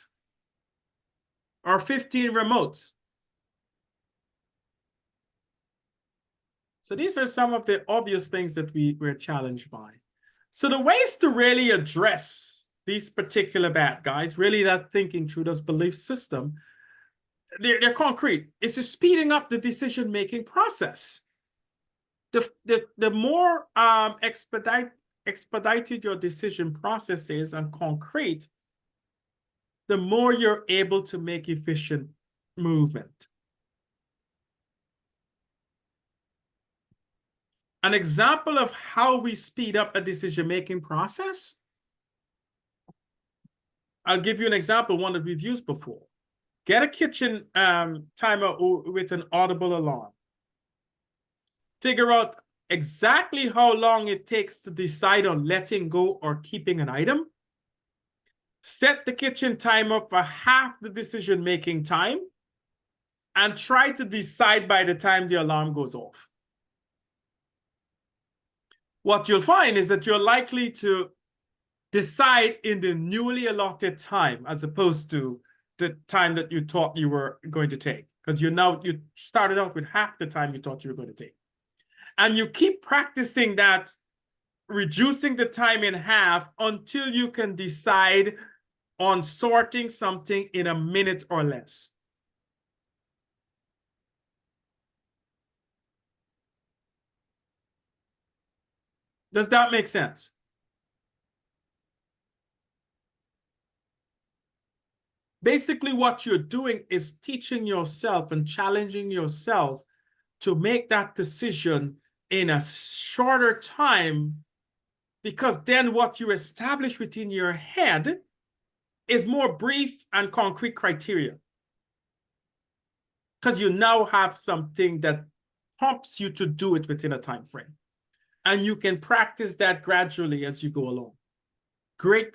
Or 15 remotes. So these are some of the obvious things that we're challenged by. So the ways to really address these particular bad guys, really that thinking through this belief system, they're concrete. It's just speeding up the decision-making process. The more expedited your decision process is and concrete, the more you're able to make efficient movement. An example of how we speed up a decision-making process, I'll give you an example, one that we've used before. Get a kitchen timer with an audible alarm. Figure out exactly how long it takes to decide on letting go or keeping an item. Set the kitchen timer for half the decision-making time and try to decide by the time the alarm goes off. What you'll find is that you're likely to decide in the newly allotted time as opposed to the time that you thought you were going to take. Because you started out with half the time you thought you were going to take. And you keep practicing that, reducing the time in half until you can decide on sorting something in a minute or less. Does that make sense? Basically, what you're doing is teaching yourself and challenging yourself to make that decision in a shorter time, because then what you establish within your head is more brief and concrete criteria. Because you now have something that prompts you to do it within a time frame. And you can practice that gradually as you go along. Great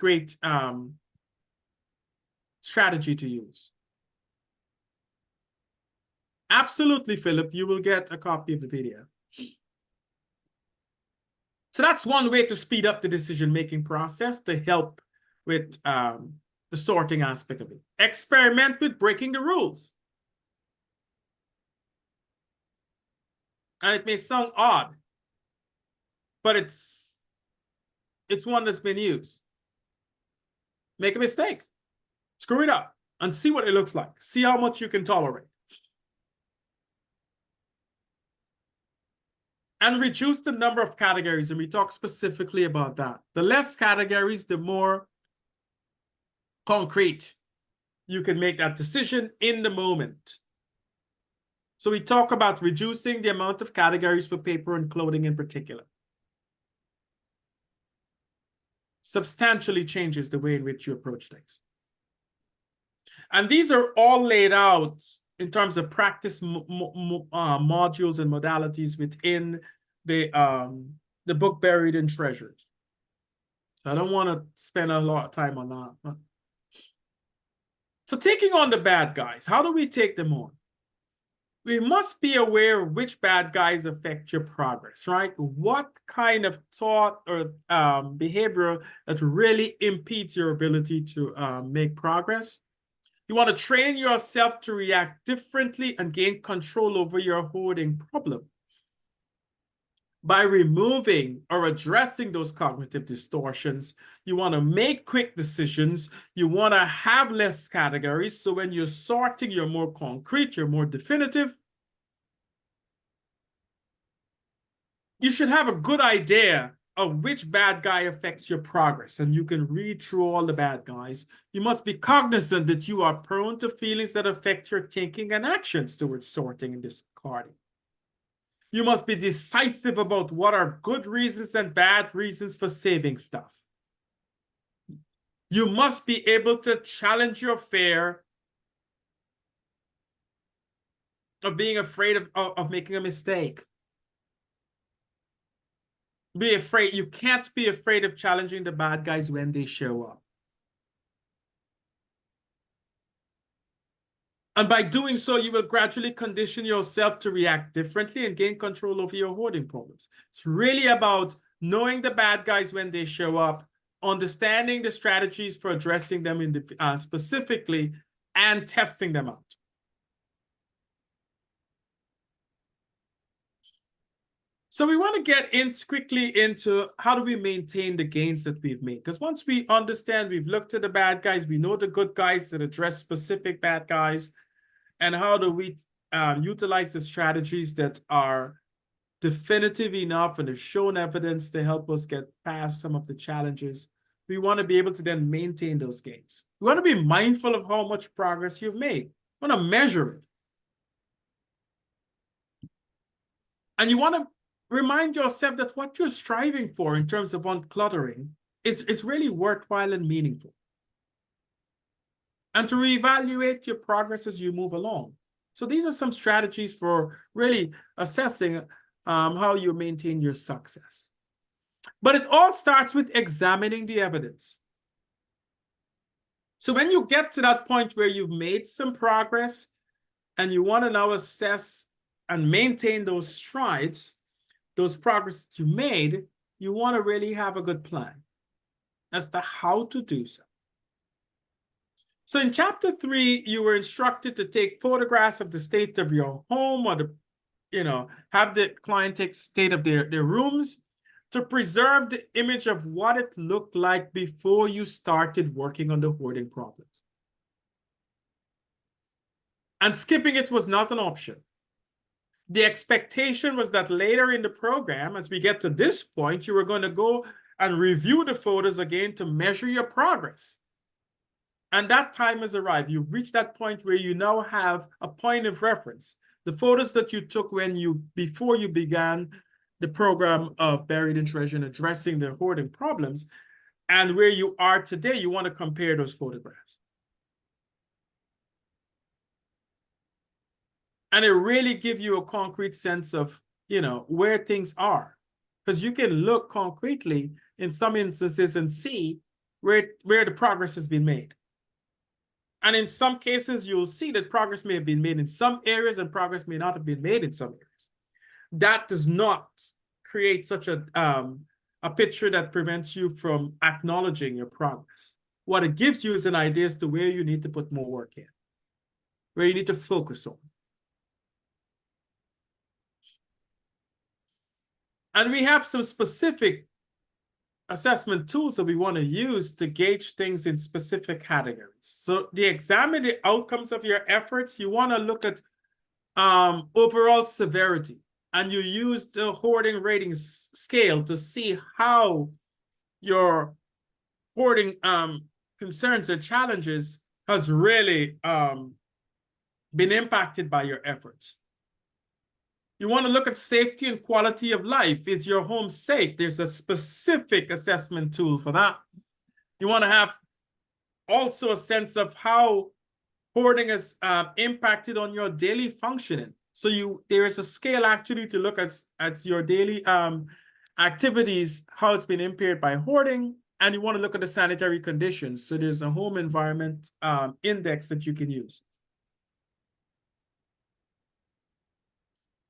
strategy to use. Absolutely, Philip, you will get a copy of the PDF. So that's one way to speed up the decision-making process to help with the sorting aspect of it. Experiment with breaking the rules. And it may sound odd, but it's one that's been used. Make a mistake, screw it up, and see what it looks like. See how much you can tolerate. And reduce the number of categories, and we talk specifically about that. The less categories, the more concrete you can make that decision in the moment. So we talk about reducing the amount of categories for paper and clothing in particular. Substantially changes the way in which you approach things. And these are all laid out in terms of practice modules and modalities within the book Buried in Treasures. So I don't want to spend a lot of time on that. So taking on the bad guys, how do we take them on? We must be aware of which bad guys affect your progress, right? What kind of thought or behavior that really impedes your ability to make progress? You want to train yourself to react differently and gain control over your hoarding problem. By removing or addressing those cognitive distortions, you want to make quick decisions. You want to have less categories. So when you're sorting, you're more concrete, you're more definitive. You should have a good idea of which bad guy affects your progress, and you can read through all the bad guys, you must be cognizant that you are prone to feelings that affect your thinking and actions towards sorting and discarding. You must be decisive about what are good reasons and bad reasons for saving stuff. You must be able to challenge your fear of being afraid of making a mistake. Be afraid. You can't be afraid of challenging the bad guys when they show up. And by doing so, you will gradually condition yourself to react differently and gain control over your hoarding problems. It's really about knowing the bad guys when they show up, understanding the strategies for addressing them specifically, and testing them out. So we want to get quickly into how do we maintain the gains that we've made? Because once we understand, we've looked at the bad guys, we know the good guys that address specific bad guys, and how do we utilize the strategies that are definitive enough and have shown evidence to help us get past some of the challenges. We want to be able to then maintain those gains. We want to be mindful of how much progress you've made. We want to measure it. And you want to remind yourself that what you're striving for in terms of uncluttering is really worthwhile and meaningful. And to reevaluate your progress as you move along. So these are some strategies for really assessing how you maintain your success. But it all starts with examining the evidence. So when you get to that point where you've made some progress and you want to now assess and maintain those strides, those progress that you made, you want to really have a good plan as to how to do so. So in chapter 3, you were instructed to take photographs of the state of your home or have the client take state of their rooms to preserve the image of what it looked like before you started working on the hoarding problems. And skipping it was not an option. The expectation was that later in the program, as we get to this point, you were going to go and review the photos again to measure your progress. And that time has arrived. You've reached that point where you now have a point of reference. The photos that you took before you began the program of Buried in Treasure and addressing the hoarding problems, and where you are today, you want to compare those photographs. And it really gives you a concrete sense of, where things are. Because you can look concretely in some instances and see where the progress has been made. And in some cases, you'll see that progress may have been made in some areas and progress may not have been made in some areas. That does not create such a picture that prevents you from acknowledging your progress. What it gives you is an idea as to where you need to put more work in, where you need to focus on. And we have some specific assessment tools that we want to use to gauge things in specific categories. So to examine the outcomes of your efforts, you want to look at overall severity, and you use the hoarding rating scale to see how your hoarding concerns or challenges has really been impacted by your efforts. You want to look at safety and quality of life. Is your home safe? There's a specific assessment tool for that. You want to have also a sense of how hoarding has impacted on your daily functioning. So there is a scale actually to look at your daily activities, how it's been impaired by hoarding, and you want to look at the sanitary conditions. So there's a home environment index that you can use.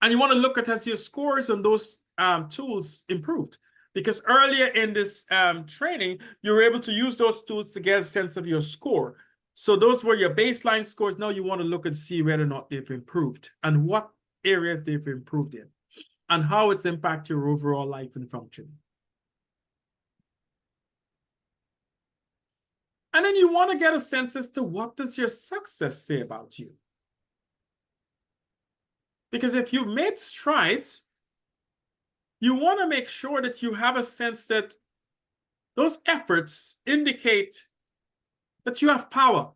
And you want to look at as your scores on those tools improved. Because earlier in this training, you were able to use those tools to get a sense of your score. So those were your baseline scores. Now you want to look and see whether or not they've improved and what area they've improved in and how it's impacted your overall life and functioning. And then you want to get a sense as to what does your success say about you? Because if you've made strides, you want to make sure that you have a sense that those efforts indicate that you have power.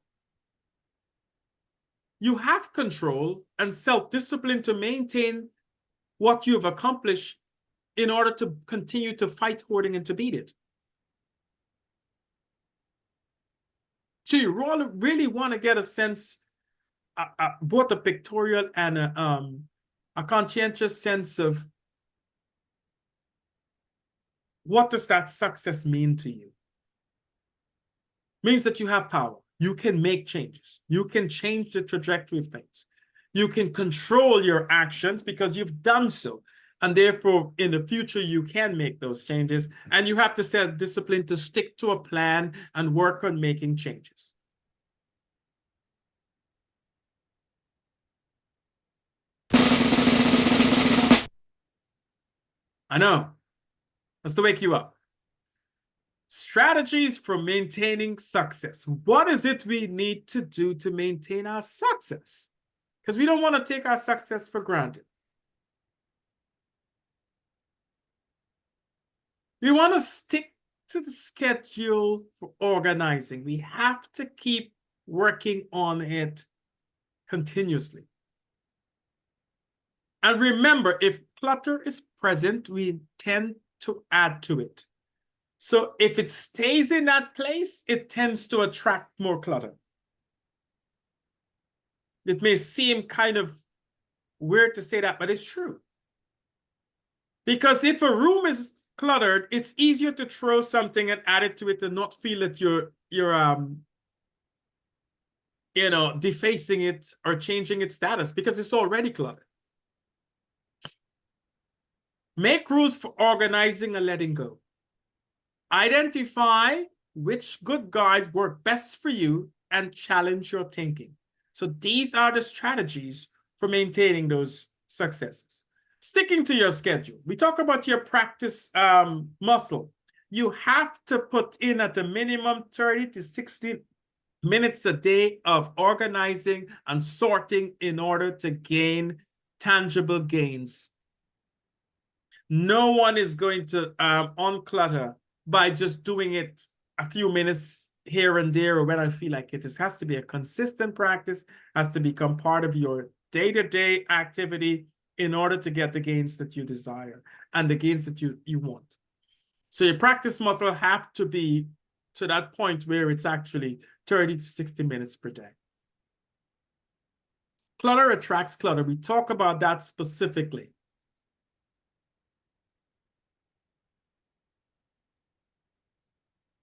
You have control and self-discipline to maintain what you've accomplished in order to continue to fight hoarding and to beat it. So you really want to get a sense, both a pictorial and a conscientious sense of what does that success mean to you? Means that you have power. You can make changes. You can change the trajectory of things. You can control your actions because you've done so. And therefore, in the future, you can make those changes. And you have to set discipline to stick to a plan and work on making changes. I know. That's to wake you up. Strategies for maintaining success. What is it we need to do to maintain our success? Because we don't want to take our success for granted. We want to stick to the schedule for organizing. We have to keep working on it continuously. And remember, if clutter is present, we tend to add to it. So if it stays in that place, it tends to attract more clutter. It may seem kind of weird to say that, but it's true. Because if a room is cluttered, it's easier to throw something and add it to it and not feel that you're defacing it or changing its status because it's already cluttered. Make rules for organizing and letting go. Identify which good guides work best for you and challenge your thinking. So these are the strategies for maintaining those successes. Sticking to your schedule. We talk about your practice muscle. You have to put in at a minimum 30 to 60 minutes a day of organizing and sorting in order to gain tangible gains. No one is going to unclutter by just doing it a few minutes here and there or when I feel like it. This has to be a consistent practice, has to become part of your day-to-day activity in order to get the gains that you desire and the gains that you want. So your practice muscle have to be to that point where it's actually 30 to 60 minutes per day. Clutter attracts clutter. We talk about that specifically.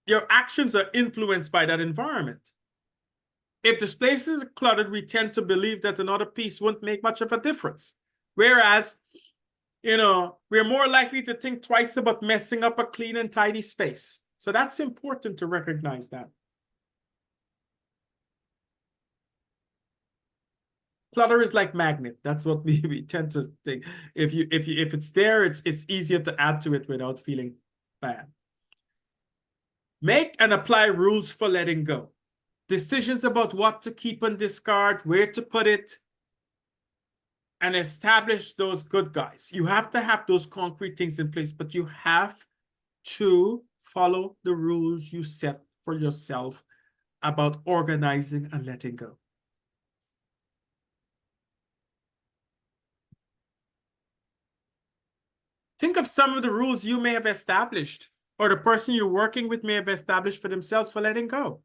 Your actions are influenced by that environment. If this place is cluttered, we tend to believe that another piece won't make much of a difference. Whereas, we're more likely to think twice about messing up a clean and tidy space. So that's important to recognize that. Clutter is like magnet. That's what we tend to think. If it's there, it's easier to add to it without feeling bad. Make and apply rules for letting go. Decisions about what to keep and discard, where to put it, and establish those good guys. You have to have those concrete things in place, but you have to follow the rules you set for yourself about organizing and letting go. Think of some of the rules you may have established or the person you're working with may have established for themselves for letting go.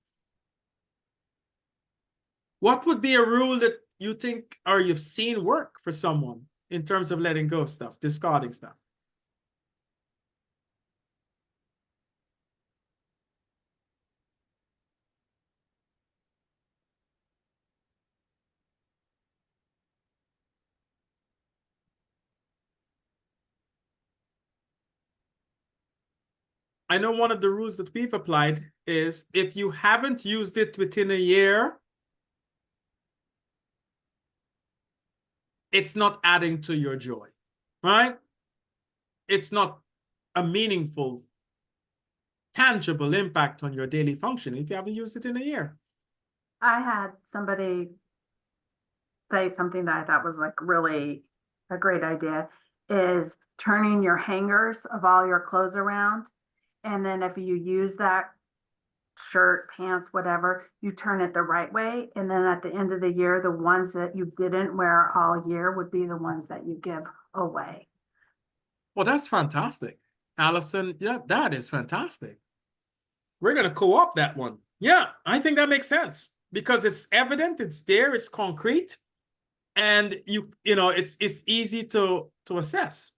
What would be a rule that you think or you've seen work for someone in terms of letting go of stuff, discarding stuff? I know one of the rules that we've applied is if you haven't used it within a year, it's not adding to your joy, right? It's not a meaningful, tangible impact on your daily function if you haven't used it in a year. I had somebody say something that I thought was like really a great idea. is turning your hangers of all your clothes around. And then if you use that shirt, pants, whatever, you turn it the right way. And then at the end of the year, the ones that you didn't wear all year would be the ones that you give away. Well, that's fantastic. Allison, yeah, that is fantastic. We're going to co-opt that one. Yeah, I think that makes sense because it's evident, it's there, it's concrete, and you know, it's easy to assess.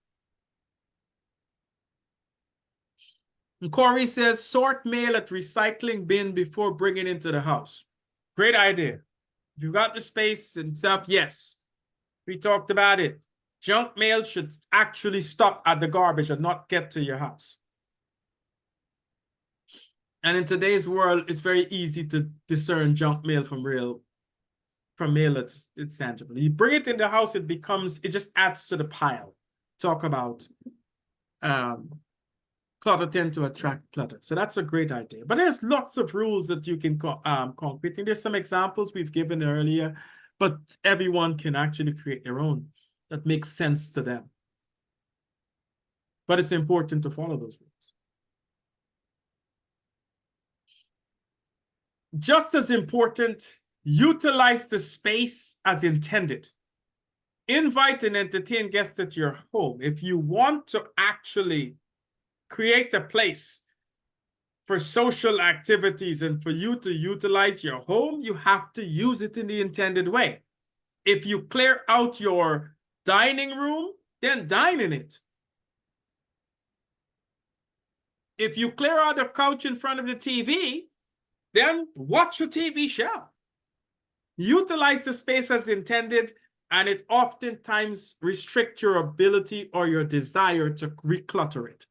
And Corey says, sort mail at recycling bin before bringing it into the house. Great idea. If you got the space and stuff, yes. We talked about it. Junk mail should actually stop at the garbage and not get to your house. And in today's world, it's very easy to discern junk mail from mail that's it's tangible. You bring it in the house, it just adds to the pile. Talk about clutter tend to attract clutter. So that's a great idea. But there's lots of rules that you can concrete. And there's some examples we've given earlier, but everyone can actually create their own that makes sense to them. But it's important to follow those rules. Just as important, utilize the space as intended. Invite and entertain guests at your home. If you want to actually create a place for social activities and for you to utilize your home, you have to use it in the intended way. If you clear out your dining room, then dine in it. If you clear out the couch in front of the TV, then watch your TV show. Utilize the space as intended, and it oftentimes restricts your ability or your desire to reclutter it.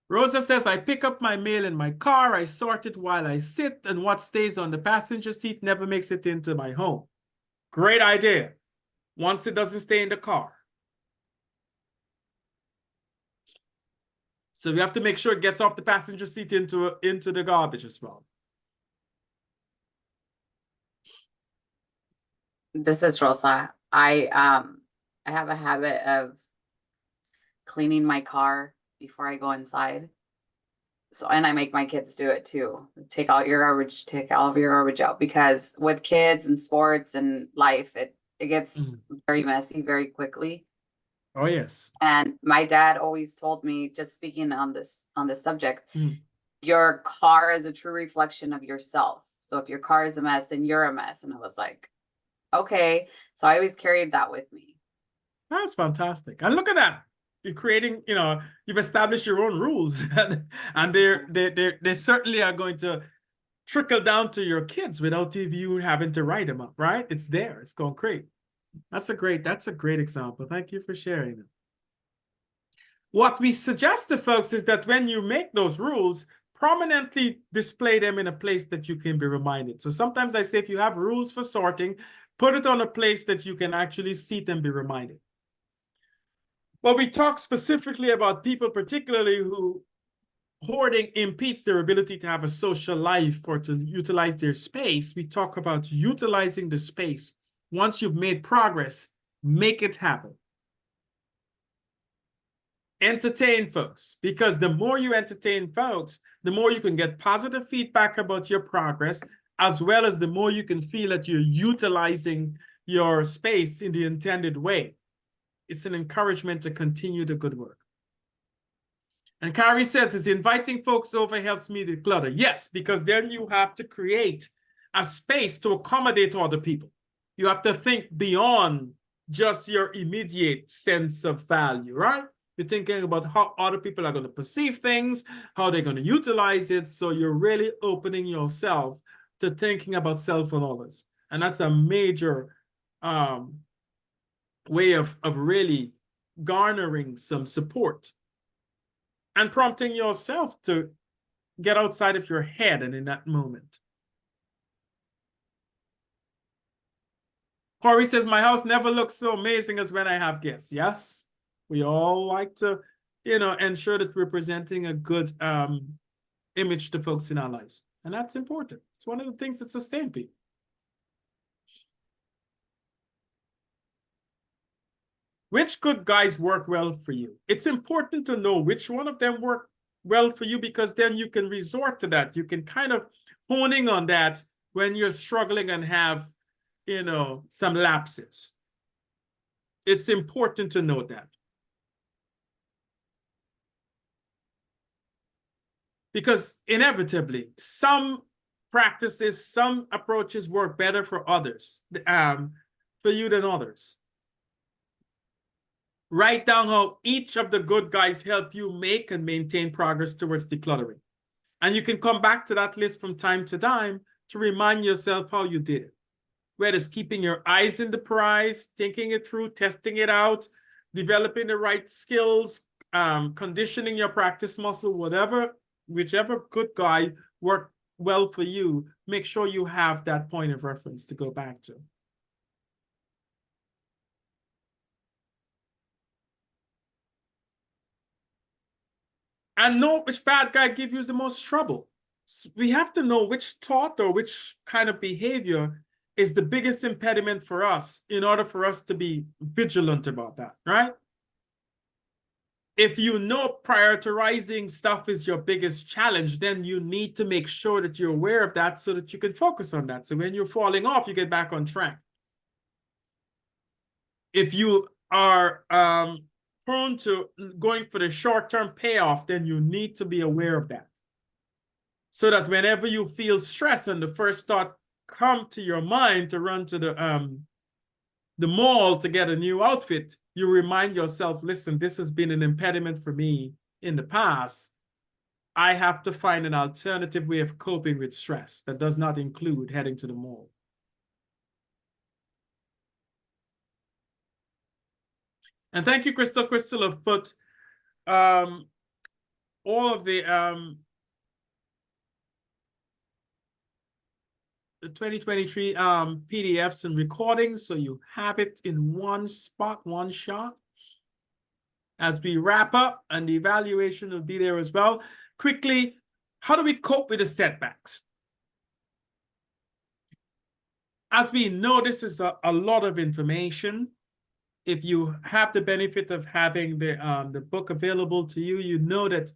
Rosa says, I pick up my mail in my car, I sort it while I sit, and what stays on the passenger seat never makes it into my home. Great idea. Once it doesn't stay in the car. So we have to make sure it gets off the passenger seat into the garbage as well. This is Rosa. I have a habit of cleaning my car before I go inside. So, and I make my kids do it too. Take out your garbage, take all of your garbage out, because with kids and sports and life, it gets very messy very quickly. Oh, yes. And my dad always told me, just speaking on this subject, your car is a true reflection of yourself. So if your car is a mess, then you're a mess. And I was like, okay. So I always carried that with me. That's fantastic. And look at that. You're creating, you've established your own rules and they certainly are going to trickle down to your kids without you having to write them up, right? It's there. It's going great. That's a great example. Thank you for sharing it. What we suggest to folks is that when you make those rules, prominently display them in a place that you can be reminded. So sometimes I say, if you have rules for sorting, put it on a place that you can actually see them, be reminded. But we talk specifically about people, particularly who hoarding impedes their ability to have a social life or to utilize their space. We talk about utilizing the space. Once you've made progress, make it happen. Entertain folks, because the more you entertain folks, the more you can get positive feedback about your progress, as well as the more you can feel that you're utilizing your space in the intended way. It's an encouragement to continue the good work. And Carrie says, is inviting folks over helps me declutter? Yes, because then you have to create a space to accommodate other people. You have to think beyond just your immediate sense of value, right? You're thinking about how other people are going to perceive things, how they're going to utilize it. So you're really opening yourself to thinking about self and others. And that's a major way of really garnering some support and prompting yourself to get outside of your head and in that moment. Corey says, my house never looks so amazing as when I have guests. Yes, we all like to, ensure that we're presenting a good image to folks in our lives. And that's important. It's one of the things that sustain people. Which good guys work well for you? It's important to know which one of them work well for you, because then you can resort to that. You can kind of honing on that when you're struggling and have, some lapses. It's important to know that. Because inevitably, some practices, some approaches work better for others, for you than others. Write down how each of the good guys help you make and maintain progress towards decluttering. And you can come back to that list from time to time to remind yourself how you did it. Whether it's keeping your eyes in the prize, thinking it through, testing it out, developing the right skills, conditioning your practice muscle, whichever good guy worked well for you, make sure you have that point of reference to go back to. And know which bad guy gives you the most trouble. So we have to know which thought or which kind of behavior is the biggest impediment for us in order for us to be vigilant about that, right? If you know prioritizing stuff is your biggest challenge, then you need to make sure that you're aware of that so that you can focus on that. So when you're falling off, you get back on track. If you are prone to going for the short-term payoff, then you need to be aware of that. So that whenever you feel stress and the first thought come to your mind to run to the mall to get a new outfit, you remind yourself, listen, this has been an impediment for me in the past. I have to find an alternative way of coping with stress that does not include heading to the mall. And thank you, Crystal. Crystal have put all of the 2023 PDFs and recordings, so you have it in one spot, one shot. As we wrap up, and the evaluation will be there as well. Quickly, how do we cope with the setbacks? As we know, this is a lot of information. If you have the benefit of having the book available to you, you know that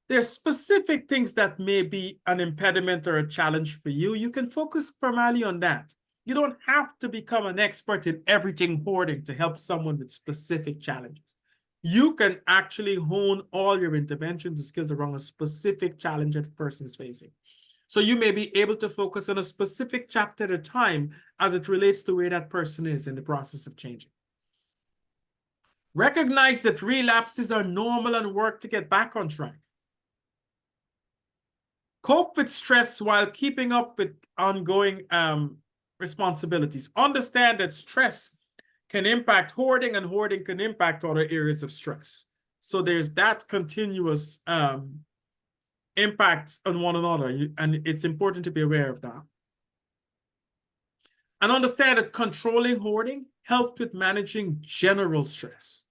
there's specific things that may be an impediment or a challenge for you. You can focus primarily on that. You don't have to become an expert in everything hoarding to help someone with specific challenges. You can actually hone all your interventions and skills around a specific challenge that the person is facing. So you may be able to focus on a specific chapter at a time as it relates to where that person is in the process of changing. Recognize that relapses are normal and work to get back on track. Cope with stress while keeping up with ongoing responsibilities. Understand that stress can impact hoarding, and hoarding can impact other areas of stress. So there's that continuous impact on one another, and it's important to be aware of that. And understand that controlling hoarding helps with managing general stress.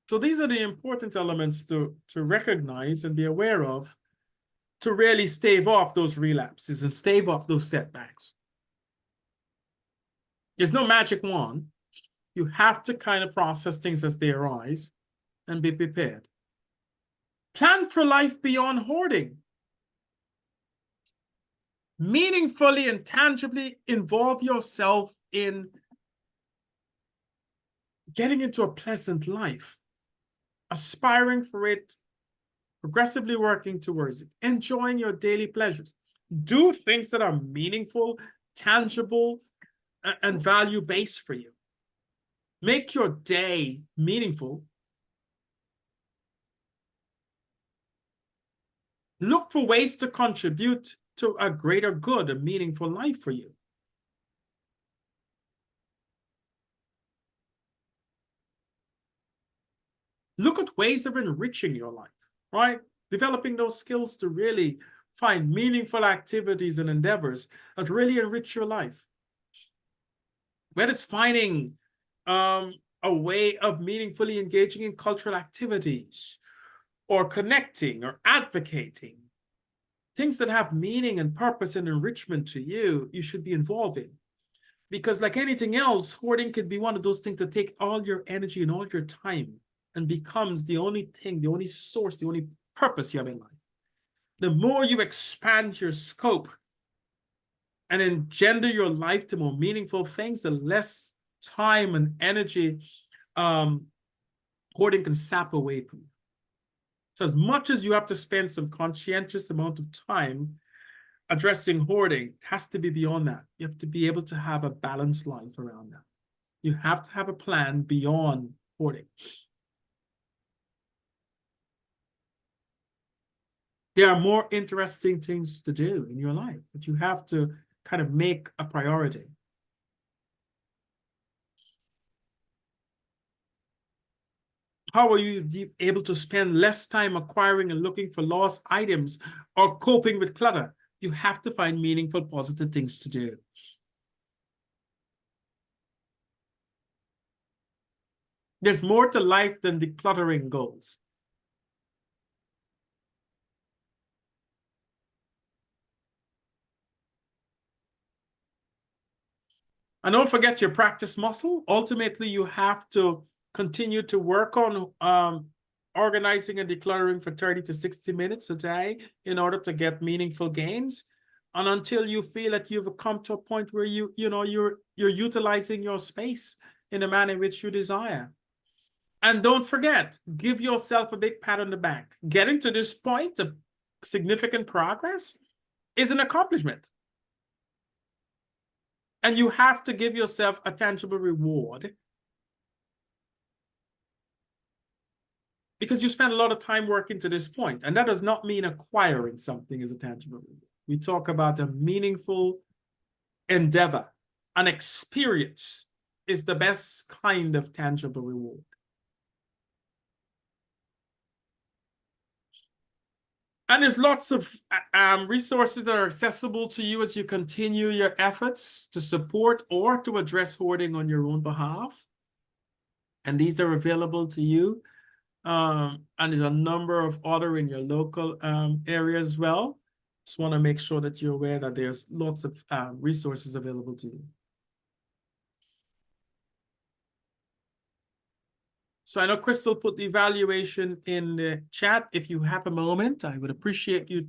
So these are the important elements to recognize and be aware of to really stave off those relapses and stave off those setbacks. There's no magic wand. You have to kind of process things as they arise and be prepared. Plan for life beyond hoarding. Meaningfully and tangibly involve yourself in getting into a pleasant life, aspiring for it, progressively working towards it, enjoying your daily pleasures. Do things that are meaningful, tangible, and value-based for you. Make your day meaningful. Look for ways to contribute to a greater good, a meaningful life for you. Look at ways of enriching your life, right? Developing those skills to really find meaningful activities and endeavors that really enrich your life. Whether it's finding a way of meaningfully engaging in cultural activities, or connecting, or advocating, things that have meaning and purpose and enrichment to you, you should be involved in. Because like anything else, hoarding could be one of those things that take all your energy and all your time and becomes the only thing, the only source, the only purpose you have in life. The more you expand your scope and engender your life to more meaningful things, the less time and energy hoarding can sap away from you. So as much as you have to spend some conscientious amount of time addressing hoarding, it has to be beyond that. You have to be able to have a balanced life around that. You have to have a plan beyond hoarding. There are more interesting things to do in your life that you have to kind of make a priority. How are you able to spend less time acquiring and looking for lost items or coping with clutter? You have to find meaningful, positive things to do. There's more to life than decluttering goals. And don't forget your practice muscle. Ultimately, you have to continue to work on organizing and decluttering for 30 to 60 minutes a day in order to get meaningful gains. And until you feel that you've come to a point where you're utilizing your space in a manner in which you desire. And don't forget, give yourself a big pat on the back. Getting to this point of significant progress is an accomplishment. And you have to give yourself a tangible reward because you spend a lot of time working to this point. And that does not mean acquiring something as a tangible reward. We talk about a meaningful endeavor. An experience is the best kind of tangible reward. And there's lots of resources that are accessible to you as you continue your efforts to support or to address hoarding on your own behalf. And these are available to you. And there's a number of other in your local area as well. Just want to make sure that you're aware that there's lots of resources available to you. So I know Crystal put the evaluation in the chat. If you have a moment, I would appreciate you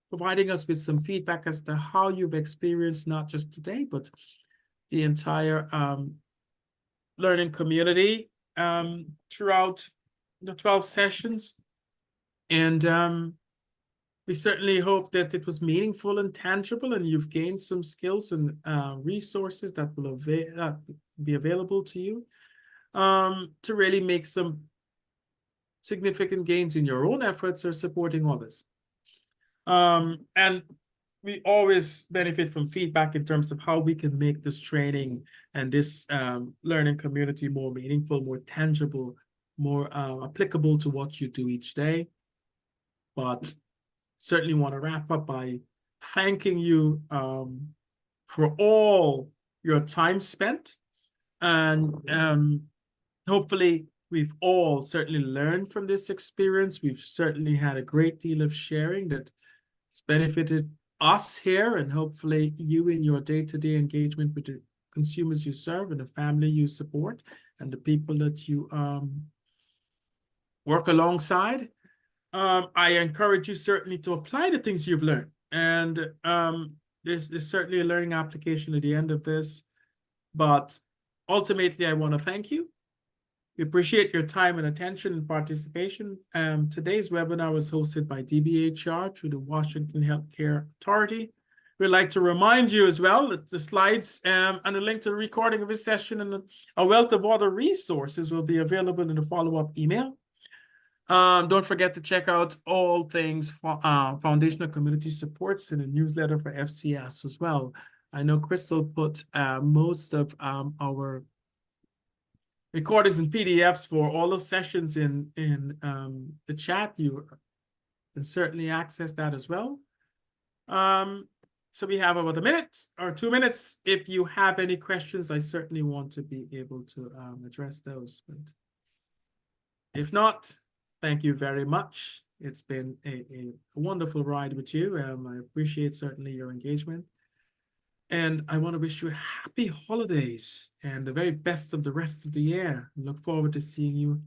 providing us with some feedback as to how you've experienced not just today, but the entire learning community throughout the 12 sessions. And we certainly hope that it was meaningful and tangible, and you've gained some skills and resources that will be available to you to really make some significant gains in your own efforts or supporting others. And we always benefit from feedback in terms of how we can make this training and this learning community more meaningful, more tangible, more applicable to what you do each day. But certainly want to wrap up by thanking you for all your time spent. And hopefully we've all certainly learned from this experience. We've certainly had a great deal of sharing that has benefited us here, and hopefully you in your day-to-day engagement with the consumers you serve and the family you support and the people that you work alongside. I encourage you certainly to apply the things you've learned. And there's certainly a learning application at the end of this. But ultimately, I want to thank you. We appreciate your time and attention and participation. Today's webinar was hosted by DBHR through the Washington Healthcare Authority. We'd like to remind you as well that the slides and the link to the recording of this session and a wealth of other resources will be available in the follow-up email. Don't forget to check out all things foundational community supports in the newsletter for FCS as well. I know Crystal put most of our recordings and PDFs for all the sessions in the chat. You can certainly access that as well. So we have about a minute or 2 minutes. If you have any questions, I certainly want to be able to address those. But if not, thank you very much. It's been a wonderful ride with you. I appreciate certainly your engagement. And I want to wish you happy holidays and the very best of the rest of the year. Look forward to seeing you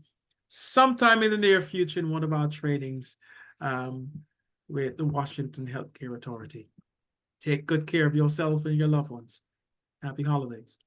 sometime in the near future in one of our trainings with the Washington Healthcare Authority. Take good care of yourself and your loved ones. Happy holidays.